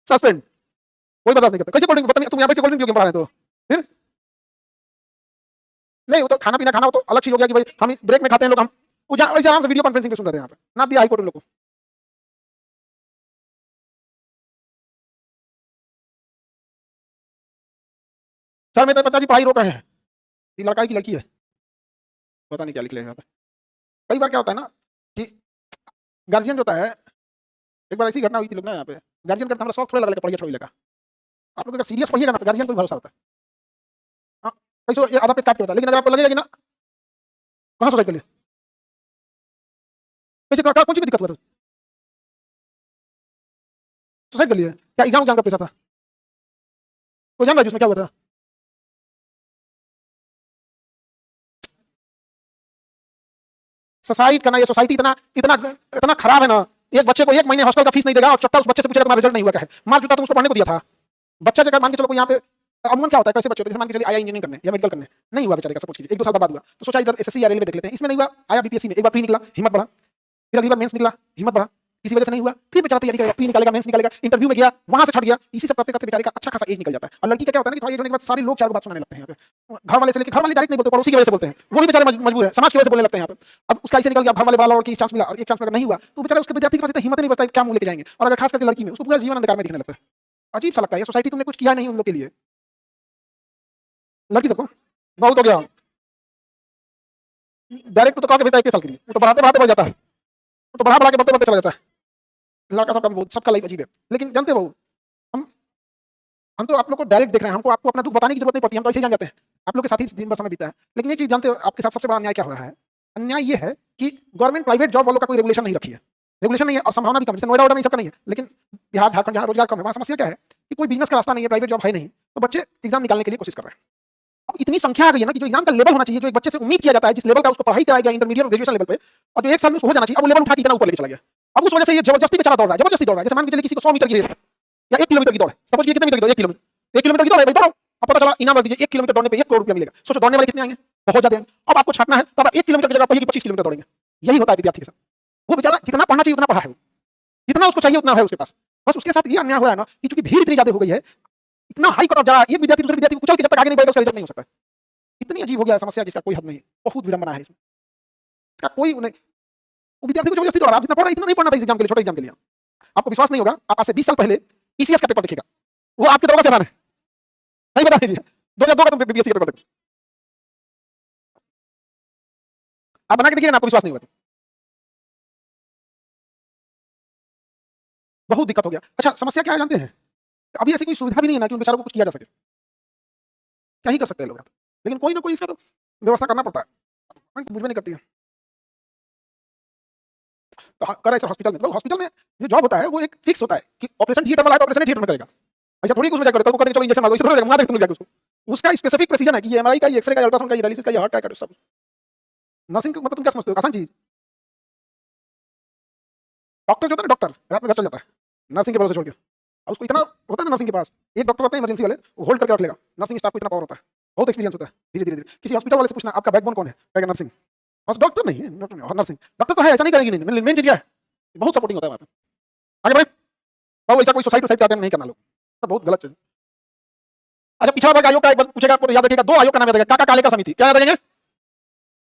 सस्पेंड। कोई बर्दाश्त नहीं करता। कैसे कोल्ड ड्रिंक? बताइए तुम यहाँ पे कोल्ड ड्रिंक क्यों पढ़ा रहे हो? फिर नहीं, वो तो खाना पीना खाना, वो तो अलग चीज हो गया कि भाई हम ब्रेक में खाते हैं लोग, हम वैसे आराम से वीडियो कॉन्फ्रेंसिंग पे सुन रहे थे यहाँ पे, ना दिया हाईकोर्ट लोग को। सर मेरे पिताजी पढ़ाई रोक रहे हैं, ये लड़का की लड़की है, पता नहीं क्या लिख लेंगे यहाँ पे। कई बार क्या होता है ना कि गार्जियन जो होता है, एक बार ऐसी घटना हुई थी लोग ना यहाँ पे, गार्जियन का हमारा शौक थोड़ा लगा पढ़िए छोड़िए लगा। आप लोग अगर सीरियस पढ़िएगा ना तो गार्जियन को भी भरोसा होता है। हाँ कैसे ये आधा पेट काट के होता है, लेकिन अगर आपको लगेगा कि ना कहाँ सुसाइड कर लिया, कैसे कौन सी दिक्कत हुआ था? सुसाइड कर लिया? क्या एग्जाम का पैसा था? कोई जान रहा है जिसमें क्या हुआ था? सुसाइड करना, ये सोसाइटी इतना इतना इतना खराब है ना। एक बच्चे को 1 महीने हॉस्टल का फीस नहीं देगा और चट्टा उस बच्चे से पूछेगा तुम्हारा रिजल्ट नहीं हुआ क्या है, मार जूता तुम उसको पढ़ने को दिया था। बच्चा जगह मान के चलो कोई यहाँ पे अमूमन क्या होता है, कैसे बच्चे होते हैं मान के चलिए आया इंजीनियरिंग करने या मेडिकल करने, नहीं हुआ बेचारे का, सपोज कीजिए 1-2 साल बाद हुआ, तो सोचा इधर एसएससी या रेलवे देख लेते हैं, इसमें नहीं हुआ, आया बीपीएससी में, एक बार प्री निकला हिम्मत बढ़ा, फिर अगली बार मेंस निकला हिम्मत बढ़ा, किसी वजह से नहीं हुआ, फिर बेचारा तैयारी करेगा, प्री निकालेगा, मेंस निकालेगा, इंटरव्यू में गया, वहां से छट गया, इसी सब करते करते बेचारे का अच्छा खासा एज निकल जाता है। और लड़की का क्या होता है ना कि थोड़ा एज होने के बाद सारे लोग चार बात सुनाने लगते हैं यहाँ पे, घर वाले से लेकर, घर वाले डायरेक्ट नहीं बोलते, पड़ोसी की वजह से बोलते हैं, वो भी बेचारे मजबूर है, समाज की वजह से बोलने लगते हैं यहाँ पे। अब उसका ऐसे निकल गया, घर वाले वाला और की चांस मिला और एक चांस में अगर नहीं हुआ तो बेचारा उसके विद्यार्थी के पास इतना हिम्मत नहीं बचता क्या मुंह लेके जाएंगे। और अगर खास करके लड़की में उसको पूरा जीवन अंधकार में दिखने लगता है। अजीब सा लगता है, सोसाइटी तुमने कुछ किया नहीं उन लोग के लिए। लड़की सबको बहुत हो गया, डायरेक्ट तो कहा के भेजता है 1 साल के लिए, वो तो बढ़ाते बढ़ाते बढ़ जाता है, वो तो बढ़ा के बढ़ते बढ़ते चला जाता है। लड़का सबका बहुत, सबका लाइफ अजीब है। लेकिन जानते हो हम तो आप लोग को डायरेक्ट देख रहे हैं, हमको आपको अपना दुख बताने की जरूरत नहीं पड़ती, हम तो ऐसे ही जान जाते हैं, आप लोग के साथ ही दिन भर समय बीता है। लेकिन ये चीज जानते हो आपके साथ सबसे बड़ा अन्याय क्या हो रहा है? अन्याय ये है कि गवर्नमेंट प्राइवेट जॉब वालों का कोई रेगुलेशन नहीं रखी है, रेगुलेशन नहीं है और संभावना भी कम है। नोएडा वोएडा में सबका नहीं है, लेकिन बिहार झारखंड जहाँ रोजगार कम है वहाँ समस्या क्या है कि कोई बिजनेस का रास्ता नहीं है, प्राइवेट जॉब है नहीं, तो बच्चे एग्जाम निकालने के लिए कोशिश कर रहे हैं। अब इतनी संख्या आ गई है ना कि जो एग्जाम का लेवल होना चाहिए, जो एक बच्चे से उम्मीद किया जाता है, जिस लेवल का उसको पढ़ाई कराया गया इंटरमीडिएट और ग्रेजुएशन लेवल पे, और जो 1 साल में उसको हो जाना चाहिए, अब वो लेवल उठा के इतना ऊपर लेके चला गया। अब उस वजह से ये जबरदस्ती बेचारा दौड़ रहा है, जबरदस्ती दौड़ रहा है। जैसे मान के चलिए किसी को 100 मीटर की रेस या 1 किलोमीटर की दौड़ है, सपोज कितने मीटर की दौड़, 1 किलोमीटर, 1 किलोमीटर की दौड़ है भाई, दौड़ो। अब पता चला इनाम रख दीजिए, 1 किलोमीटर दौड़ने पे 1 करोड़ रुपया मिलेगा। सोचो दौड़ने वाले कितने आएंगे, बहुत ज्यादा आएंगे। अब आपको छाटना है तो आप 1 किलोमीटर की जगह कहिए कि 25 किलोमीटर दौड़ेंगे। यही होता है विद्यार्थी के साथ। वो बेचारा जितना पढ़ना चाहिए उतना पढ़ा है, वो जितना उसको चाहिए उतना है उसके पास, बस उसके साथ ये अन्याय हो रहा है ना कि चूंकि भीड़ इतनी ज्यादा हो गई है, इतना हाई कट ऑफ जा रहा है, एक विद्यार्थी दूसरे विद्यार्थी को कुचल के जब तक आगे नहीं बढ़ेगा उसका रिजल्ट नहीं हो सकता। इतनी अजीब हो गया समस्या जिसका कोई हद नहीं, बहुत विडंबना है इसमें, इसका कोई नहीं। वो विद्यार्थी को जबरदस्ती दौड़ रहा है, जितना पढ़ रहा है इतना नहीं पढ़ना था इस एग्जाम के लिए, छोटे एग्जाम के लिए। आपको विश्वास नहीं होगा, आप आज से 20 साल पहले पीसीएस का पेपर देखिएगा, वो आपके दौरा से आसान है, नहीं बता दीजिए 2002 का तुम बीपीएससी का पेपर देखो, आप बना के देखिए ना, आपको विश्वास नहीं होगा। बहुत दिक्कत हो गया। अच्छा समस्या क्या है जानते हैं? अभी ऐसी कोई सुविधा भी नहीं है ना कि उन बेचारों को कुछ किया जा सके, क्या ही कर सकते हैं लोग, लेकिन कोई ना कोई इसका तो व्यवस्था करना पड़ता है, बुझ में नहीं करती है। तो कर ऐसा हॉस्पिटल में, तो हॉस्पिटल में जो जॉब होता है वो एक फिक्स होता है कि ऑपरेशन थिएटर वाला है तो ऑपरेशन थिएटर में करेगा, ऐसा थोड़ी कुछ में जाकर करेगा, चलो इंजेक्शन मार दो, इसे थोड़ी मार दे तुम जाके उसको। उसका स्पेसिफिक प्रेसिजन है कि ये एमआरआई का, ये एक्सरे का, अल्ट्रासाउंड का, ये डायलिसिस का, ये हार्ट का, सब। नर्सिंग मतलब तुम क्या समझते हो, आसान चीज? डॉक्टर जो होता है ना, डॉक्टर रात में घर चल जाता है नर्सिंग के भरोसे छोड़ के, उसको इतना होता है ना नर्सिंग के पास, एक डॉक्टर होता है इमरजेंसी वाले, वो होल्ड करके रख लेगा। नर्सिंग स्टाफ को इतना पावर होता है, बहुत एक्सपीरियंस होता है। धीरे धीरे धीरे किसी हॉस्पिटल वाले से पूछना आपका बैकबोन कौन है, कहेगा नर्सिंग। बस डॉक्टर नहीं है, डॉक्टर नहीं, नर्सिंग। डॉक्टर तो है, ऐसा नहीं करेंगे, नहीं मेन चीज क्या है, बहुत सपोर्टिंग होता है वहाँ पे। आगे बढ़े, बाबू ऐसा कोई सोसाइटी अटेंड नहीं करना लोग, तो बहुत गलत चीज। अच्छा पिछड़ा वर्ग आयोग का एक बार पूछेगा आपको, याद रखिएगा, 2 आयोग का नाम याद रखिएगा, काका कालेकर समिति, क्या याद रखेंगे?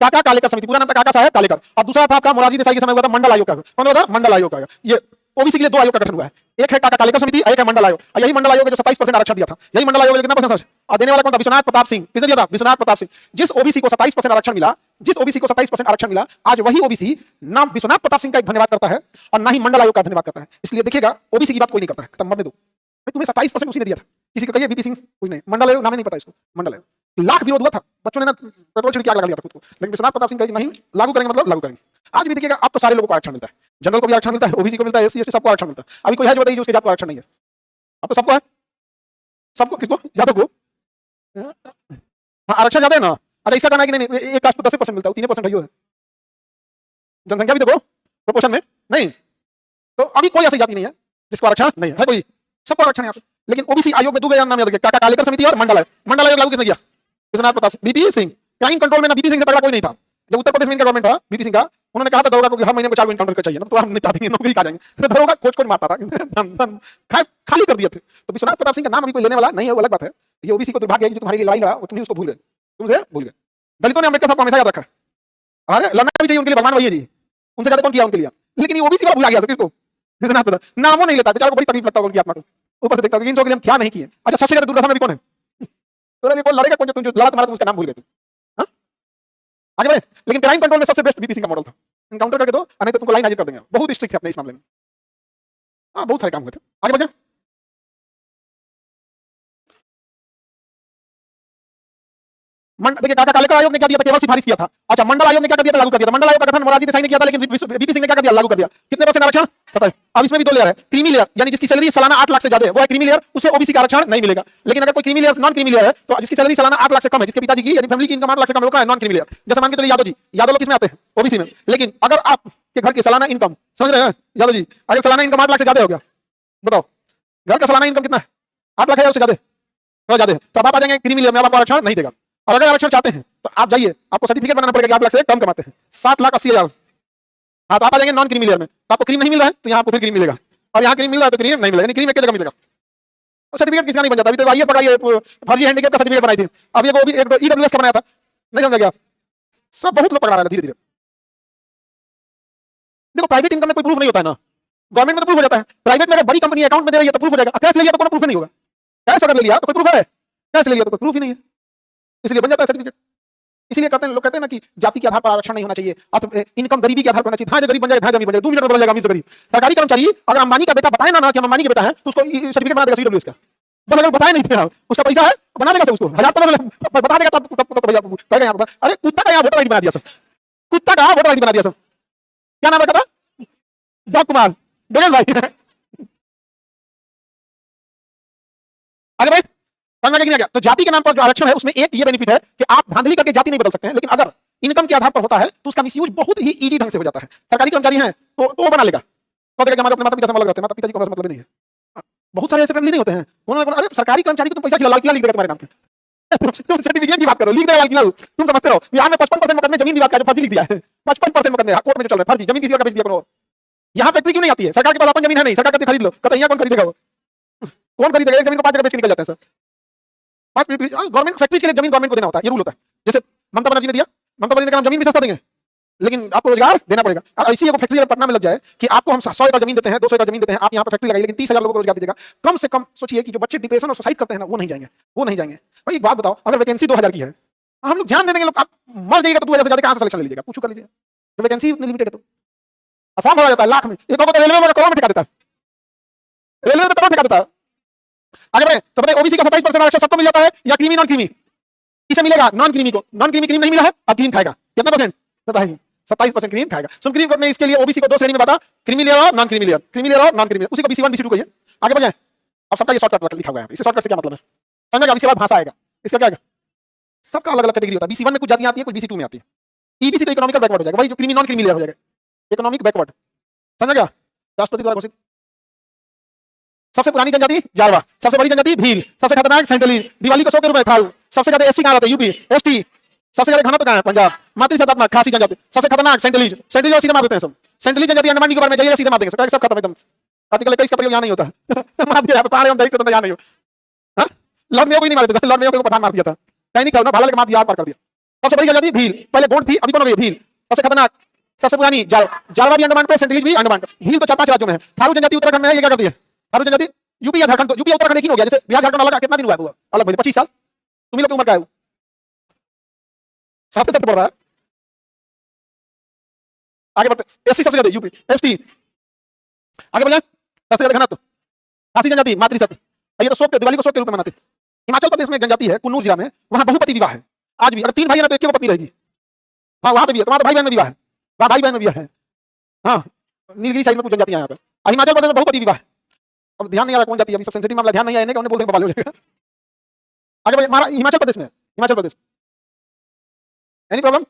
काका कालेकर समिति, पूरा नाम था काका साहब कालेकर। और दूसरा था आपका मोरारजी देसाई के समय हुआ था मंडल आयोग का, कौन हुआ था? मंडल आयोग का। ये ओबीसी के लिए 2 आयोग का गठन हुआ है, एक है काका कालेकर समिति, एक है मंडल आयोग। यही मंडल आयोग जो 27% आरक्षण दिया था, यही मंडल आयोग कितना परसेंट और देने वाला कौन था? विश्वनाथ प्रताप सिंह। किसने दिया था? विश्वनाथ प्रताप सिंह। जिस ओबीसी को 27% आरक्षण मिला, जिस ओबीसी को 27% आरक्षण मिला, आज वही ओबीसी ना विश्वनाथ प्रताप सिंह का एक धन्यवाद करता है और ना ही मंडल आयोग का धन्यवाद करता है। इसलिए देखिएगा ओबीसी की बात कोई नहीं करता है, खत्म, मत दे दो भाई, तुम्हें 27% उसी ने दिया था। किसी को कहिए बीपी सिंह, कोई नहीं। मंडल आयोग नाम ही नहीं पता इसको, मंडल आयोग। लाख विरोध हुआ था, बच्चों ने ना पेट्रोल छिड़क के आग लगा लिया था खुद को, लेकिन विश्वनाथ प्रताप सिंह कहे नहीं लागू करेंगे, मतलब लागू करेंगे। आज भी देखिएगा, अब तो सारे लोगों को आरक्षण मिलता है, जनरल को भी आरक्षण मिलता है, ओबीसी को मिलता है, एससी एसटी सबको आरक्षण मिलता है। अभी कोई है जो बताइए उसके जात को आरक्षण नहीं है? अब तो सबको है, सबको। किसको? यादव को आरक्षण ज्यादा है ना। अच्छा इसका कहना है कि नहीं एक कास्ट को 10% मिलता है, 3% है, जनसंख्या भी देखो प्रोपोर्शन में नहीं, तो अभी कोई ऐसी जाति नहीं है जिसको आरक्षण नहीं है, कोई, सबको आरक्षण है। लेकिन ओबीसी आयोग में 2 नाम याद रखिए, काका कालेकर समिति और मंडल आयोग। मंडल आयोग लागू किसने किया? Vishwanath Pratap Singh. BP Singh, crime control में ना बीपी सिंह से तगड़ा कोई नहीं था। जब उत्तर प्रदेश में इनका गवर्नमेंट था बीपी सिंह का, उन्होंने कहा था दरोगा को कि हर महीने में 4 एनकाउंटर का चाहिए ना, तो हम निपटा देंगे, नौकरी खा जाएंगे। दरोगा खोज मारता था, खाली कर दिए थे। तो विश्वनाथ प्रताप सिंह का नाम अभी कोई लेने वाला नहीं है, वो अलग बात है। ये ओबीसी को दुर्भाग्य है कि जो तुम्हारी लड़ाई लड़ा वो तुम उसको भूल गए, तुमसे भूल गए। दलितों ने अम्बेडकर साहब को हमेशा याद रखा, अरे लड़ना भी चाहिए उनके लिए, भगवान वही है जी, उनसे ज्यादा कौन किया उनके लिए। लेकिन ये ओबीसी वाला भूला गया, किसको? विश्वनाथ प्रताप। नामों नहीं लेता, बेचारा को बड़ी तकलीफ लगता है उनकी आत्मा को, ऊपर से देखता है कि इन सब के लिए हम क्या नहीं किए। अच्छा सबसे ज्यादा दुर्दशा में भी कौन है? तो कौन लड़ेगा, कौन जो तुम जो लड़ा तुम्हारा, तुम उसका नाम भूल गए तुम। आगे बढ़े। लेकिन क्राइम कंट्रोल में सबसे बेस्ट बीपी सिंह का मॉडल था, एनकाउंटर करके दो नहीं तो तुमको लाइन हाजिर कर देंगे, बहुत स्ट्रिक्ट थे अपने इस मामले में। हाँ बहुत सारे काम हुए थे। आगे बढ़े। देखिए काका कालेकर आयोग ने क्या दिया था? केवल सिफारिश किया था। अच्छा मंडल आयोग ने क्या कर दिया था? लागू कर दिया था। मंडल आयोग का गठन मोरारजी देसाई ने किया था, लेकिन बीपी सिंह ने क्या कर दिया? लागू कर दिया। कितने परसेंट आरक्षण? 27। अब इसमें भी 2 लेयर है। क्रीमी लेयर यानी जिसकी सैलरी सालाना 8 लाख से ज्यादा है, वो है क्रीमी लेयर, उसे ओबीसी का आरक्षण नहीं मिलेगा। लेकिन अगर कोई creamy layer non creamy layer है, तो जिसकी सैलरी सालाना 8 लाख से कम है, जिसके पिताजी की यानी फैमिली की इनकम 8 लाख से कम है, वो नॉन क्रीमी लेयर। जैसे मान के चलिए यादव जी, यादव लोग किसमें आते हैं? ओबीसी में। लेकिन अगर आपके घर की सालाना इनकम, समझ रहे हैं यादव जी, अगर सालाना इनकम 8 लाख से ज्यादा हो गया, बताओ घर का सालाना इनकम कितना है? 8 लाख है या उससे ज्यादा? तो ज्यादा है, तो आप आ जाएंगे क्रीमी लेयर में, आपको आरक्षण नहीं देगा। और अगर आरक्षण चाहते हैं तो आप जाइए, आपको सर्टिफिकेट बनाना पड़ेगा कि 8 लाख से कम कमाते हैं, 7,80,000 हाँ, तो आप आ जाएंगे नॉन क्रीमी लेयर में, तो आपको क्रीम नहीं मिल रहा है तो यहाँ आपको फिर क्रीम मिलेगा, और यहाँ क्रीम मिल रहा है तो क्रीम नहीं मिलेगा, क्रीम एक जगह मिलेगा। तो सर्टिफिकेट किसका नहीं बन जाता? अभी तो आईएएस पढ़ाई फर्जी हैंडीकैप का सर्टिफिकेट बनाई थी, अब ये वो भी एक ईडब्ल्यूएस का बनाया था, नहीं समझा क्या? सब बहुत लोग पकड़ा रहे हैं धीरे धीरे। देखो प्राइवेट इनकम में कोई प्रूफ नहीं होता है ना, गवर्नमेंट में तो प्रूफ हो जाता है। प्राइवेट में अगर बड़ी कंपनी अकाउंट में दे रही है तो प्रूफ हो जाएगा, कैश ले लिया तो कोई प्रूफ नहीं होगा। कैश अगर ले लिया तो कोई प्रूफ है? कैश ले लिया तो कोई प्रूफ ही नहीं है, इसलिए बन जाता है सर्टिफिकेट। इसीलिए कहते हैं लोग, कहते हैं ना कि जाति के आधार पर आरक्षण नहीं होना चाहिए, इनकम गरीबी के आधार पर होना चाहिए। हाँ, गरीब बन जाए, हाँ, जमीन बन जाए, 2 मिनट में बदल जाएगा अमीर से गरीब। सरकारी कर्मचारी अगर अंबानी का बेटा बताए ना कि हम अंबानी के बेटा है, तो उसको सर्टिफिकेट बना देगा सीडब्ल्यूएस का। तो अगर बताया नहीं थे उसका पैसा है बना देगा, उसको 1000 बता देगा, तब भैया कहेगा यहाँ पर अरे कुत्ता का यहाँ वोटर आईडी बना दिया सब, कुत्ता का वोटर आईडी बना दिया सब। क्या नाम रखा था? डॉ कुमार डोगन भाई। आगे भाई समझ में गया? तो जाति के नाम पर जो आरक्षण है उसमें एक ये बेनिफिट है कि आप धांधली करके जाति नहीं बदल सकते हैं, लेकिन अगर इनकम के आधार पर होता है तो उसका मिसयूज बहुत ही इजी ढंग से हो जाता है। सरकारी कर्मचारी हैं तो वो बना लेगा, तो कहेगा हमारे अपने माता पिता से अलग रहते हैं, माता पिता जी को मतलब नहीं है। बहुत सारे ऐसे फैमिली नहीं होते हैं, उन्होंने अरे सरकारी कर्मचारी को तुम पैसा खिला, लाल किला लिख देगा तुम्हारे नाम पे। तुम सर्टिफिकेट की बात करो, लिख देगा लाल किला, तुम समझते रहो। बिहार में 55% मुकदमे जमीन विवाद का जो फर्जी लिख दिया है, 55% मुकदमे कोर्ट में जो चल रहा है फर्जी, जमीन किसी और का बेच दिया करो। यहाँ फैक्ट्री क्यों नहीं आती है? सरकार के पास अपन जमीन है नहीं, सरकार कहती खरीद लो, कहते यहाँ कौन खरीदेगा? वो कौन खरीदेगा? एक जमीन को 5 जगह बेच के निकल जाते हैं सर। गवर्नमेंट फैक्ट्री के लिए जमीन गवर्नमेंट को देना होता है, ये रूल होता है। जैसे ममता बनर्जी ने दिया, ममता बनर्जी ने कहा जमीन भी सस्ता देंगे लेकिन आपको रोजगार देना पड़ेगा। और ऐसी फैक्ट्री अगर पटना में लग जाए कि आपको हम 100 एकड़ जमीन देते हैं, 200 एकड़ जमीन देते हैं, आप यहाँ पर फैक्ट्री लगाइए लेकिन 30,000 लोगों को रोजगार दीजिएगा, कम से कम सोचिए कि जो बच्चे डिप्रेशन और सुसाइड करते हैं ना वो नहीं जाएंगे, वो नहीं जाएंगे। भाई एक बात बताओ, अगर वैकेंसी 2000 की है, हम लोग ध्यान दे देंगे, लोग आप मर जाइएगा तो 2000 से ज्यादा कहां से सिलेक्शन ले लीजिएगा? पूछो कर लीजिए, जब वैकेंसी उतनी लिमिटेड है तो फॉर्म भरा जाता है लाख में, एक को रेलवे में करोड़ में टिका देता है, रेलवे में करोड़ टिका देता है। आगे बढ़े तो बताइए ओबीसी का 27% आरक्षण सबको मिल जाता है या क्रीमी नॉन क्रीमी? किसे मिलेगा? नॉन क्रीमी को। नॉन क्रीमी क्रीम नहीं मिला है, अब क्रीम खाएगा, कितना परसेंट? 27% क्रीम खाएगा। सुप्रीम कोर्ट ने इसके लिए ओबीसी को 2 श्रेणी में बांटा, क्रीमी लेयर और non creamy layer, creamy layer और नॉन क्रीमी लेयर, उसी को BC1 BC2 कहिए। आगे बढ़े, अब सबका ये शॉर्टकट लिखा हुआ है, इसे शॉर्टकट से क्या मतलब है समझेगा? इसके बाद भाषा आएगा, इसका क्या आएगा? सबका अलग अलग कैटेगरी होता है, BC1 में कुछ जातियां आती है, कुछ BC2 में आती है। EBC तो इकोनॉमिकल बैकवर्ड हो जाएगा, वही जो क्रीमी नॉन क्रीमी लेयर हो जाएगा, इकोनॉमिक बैकवर्ड। समझ गया? राष्ट्रपति द्वारा घोषित। सबसे पुरानी जनजाति जारवा, सबसे बड़ी जनजाति भील, सबसे खतरनाक सेंट्रलीज, दिवाली को 100 के रुपए थारू, सबसे ज्यादा एससी कहां रहते हैं? यूपी। एसटी सबसे ज्यादा घनत्व कहां है? पंजाब। मातृसत्तात्मक खासी जनजाति, सबसे खतरनाक सेंट्रलीज, सेंट्रलीज सीधे मार देते हैं सब। सेंट्रलीज जनजाति अंडमान निकोबार में जाइए सीधे मार देंगे सब खत्म एकदम। आर्टिकल 21 का प्रयोग यहां नहीं होता। मार दिया पहाड़ हम दैनिक स्वतंत्र यहां नहीं हो। हां लॉर्ड मेयो को नहीं मार देता, लॉर्ड मेयो को पठान मार दिया था, सैनिक था ना, भाला लेके मार दिया, पार कर दिया। सबसे बड़ी जनजाति भील, पहले गोंड थी अभी कौन हो गई? भील। सबसे खतरनाक, सबसे पुरानी जारवा भी अंडमान पे, सेंट्रलीज भी अंडमान पे, भील तो 4-5 राज्यों में है। थारू जनजाति उत्तराखंड में है, ये क्या करती है? थारू जनजाति यूपी या झारखंड, यूपी उत्तराखंड एक ही हो गया, जैसे बिहार झारखंड अलग कितना दिन हुआ है? अलग भाई 25 साल। तुम्ही लोग की उम्र क्या है? 7 तक पढ़ रहा है। आगे बढ़ते, एससी सबसे ज्यादा यूपी, एसटी आगे बढ़े, सबसे ज्यादा घनत्व खासी जनजाति, मातृसत्ता, ये तो शोक के, दिवाली को शोक के रूप में मनाते। हिमाचल प्रदेश में एक जनजाति है कुन्नूर जिला में, वहां बहुपति विवाह है आज भी। अगर 3 भाई है ना तो एक की पत्नी रहेगी। हाँ वहां पे भी है, तुम्हारा भाई बहन में विवाह है, वहां भाई बहन में विवाह है। हाँ नीलगिरी साइड में कुछ जनजातियां यहाँ पे, हिमाचल प्रदेश में बहुपति विवाह है। अब ध्यान नहीं आ रहा कौन जाती है, अभी सब सेंसिटिव मामला, ध्यान नहीं आने का, उन्हें बोल देंगे बवाल हो जाएगा। आगे बढ़े, हमारा हिमाचल प्रदेश में, हिमाचल प्रदेश एनी प्रॉब्लम?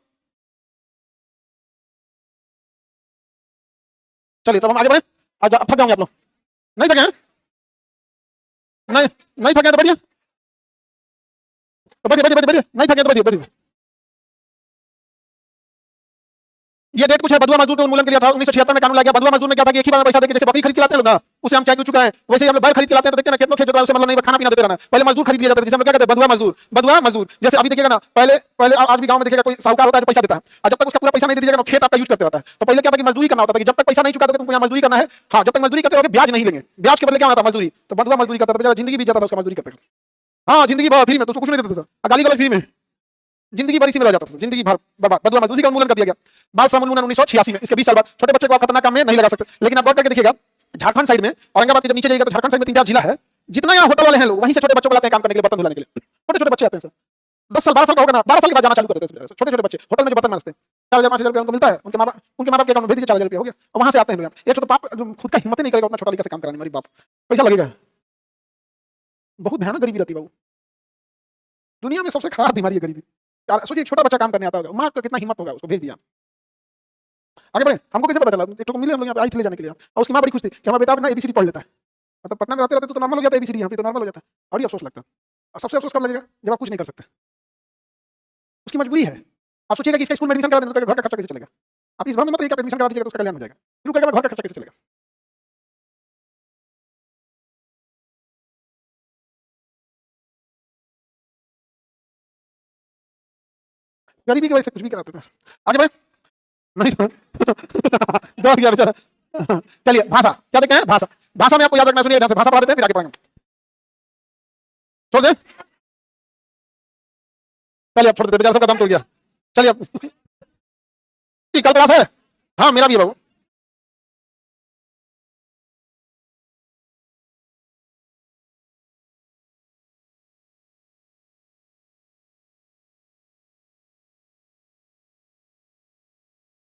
चलिए तब हम आगे बढ़े। आज थक जाओगे आप लोग? नहीं थके हैं? नहीं नहीं थके तो बढ़िया, तो बढ़िया बढ़िया बढ़िया, नहीं थके तो बढ़िया बढ़िया। ये डेट कुछ है बदुआ मजदूर के उन्मूलन के लिए था, 1976 में कानून लाया गया। बदुआ मजदूर में क्या था कि एक ही बार में पैसा देके, जैसे बकरी खरीद के लाते हैं लोग ना, उसे हम चाय पी चुका है, वैसे ही हम लोग बैल खरीद के लाते हैं तो देखते हैं ना कितना खेत जोता है, उसे मतलब नहीं खाना पीना देते रहना। पहले मजदूर खरीद लिया जाता था, जिसे हम क्या कहते हैं? बदुआ मजदूर। बदुआ मजदूर जैसे अभी देखिएगा ना, पहले पहले आज भी गांव में देखिएगा कोई साहूकार होता है जो पैसा देता है, और जब तक उसका पूरा पैसा नहीं दे दीजिएगा खेत आपका यूज करते रहता है। तो पहले क्या था कि मजदूरी करना होता था, कि जब तक पैसा नहीं चुका दोगे तुमको यहाँ मजदूरी करना है। हाँ जब तक मजदूरी करते रहोगे ब्याज नहीं लेंगे, ब्याज के बदले क्या होता था? मजदूरी। तो बदुआ मजदूरी करता था, बेचारा जिंदगी बीत जाता था उसका मजदूरी करते। हाँ जिंदगी भर फ्री में, तो कुछ नहीं देते थे, गाली गलौज फ्री में, जिंदगी भर इसी में रह जाता था, जिंदगी भर बर्बाद। बदुआ मजदूरी का उन्मूलन कर दिया गया बाल श्रम उन्मूलन 1986 में। इसके 20 साल बाद छोटे बच्चे को आप खतरनाक काम में नहीं लगा सकते। लेकिन आप गौर करके देखिएगा, झारखंड साइड में, औरंगाबाद के जब नीचे जाइएगा तो झारखंड साइड में 3-4 जिला है, जितना यहाँ होटल वाले हैं लोग, वहीं से छोटे बच्चों को लाते हैं काम करने के लिए, बर्तन धुलाने के लिए। छोटे छोटे बच्चे आते हैं सर, 10 साल 12 साल का होगा ना, 12 साल के बाद जाना चालू कर देते हैं छोटे छोटे बच्चे होटल में जो बर्तन मारते हैं। 4,000-5,000 रुपया उनको मिलता है, उनके माँ बाप के अकाउंट में भेज दिए, 4,000 रुपया हो गया, और वहां से आते हैं लोग। एक तो बाप खुद का हिम्मत नहीं करेगा उतना छोटा लड़का से काम कराने, मेरी बाप पैसा लगेगा। बहुत भयानक गरीबी रहती है बाबू, दुनिया में सबसे खराब बीमारी है गरीबी। सोचिए छोटा बच्चा काम करने आता होगा, माँ का कितना हिम्मत होगा, उसको भेज दिया। आगे बढ़े, हमको कैसे पता चला? एक तो मिले हम लोग यहाँ पे, आई थे ले जाने के लिए, और उसकी माँ बड़ी खुश थी कि हमारा बेटा ना ABCD पढ़ लेता है। मतलब पटना में रहते रहते तो नॉर्मल हो जाता है ABCD, यहाँ पे तो नॉर्मल हो जाता है। बड़ी अफसोस लगता है, और सबसे अफसोस कब लगेगा? जब आप कुछ नहीं कर सकते, उसकी मजबूरी है। आप सोचिएगा कि इसका स्कूल में एडमिशन करा दें तो घर का खर्चा कैसे चलेगा? आप इस भ्रम में मत रहिए कि आप एडमिशन करा दीजिएगा तो उसका कल्याण हो जाएगा। शुरू करके घर का खर्चा कैसे चलेगा? गरीबी की वजह से कुछ भी कराते थे। आगे बढ़े। नहीं सर दौड़ गया बेचारा। चलिए भाषा क्या देखते हैं? भाषा। भाषा में आपको याद रखना, सुनिए ध्यान से, भाषा पढ़ा देते हैं फिर आगे पढ़ेंगे। छोड़ दे, चलिए अब छोड़ देते, बेचारा सबका दम तोड़ गया। चलिए अब कल क्लास है? हाँ मेरा भी है बाबू।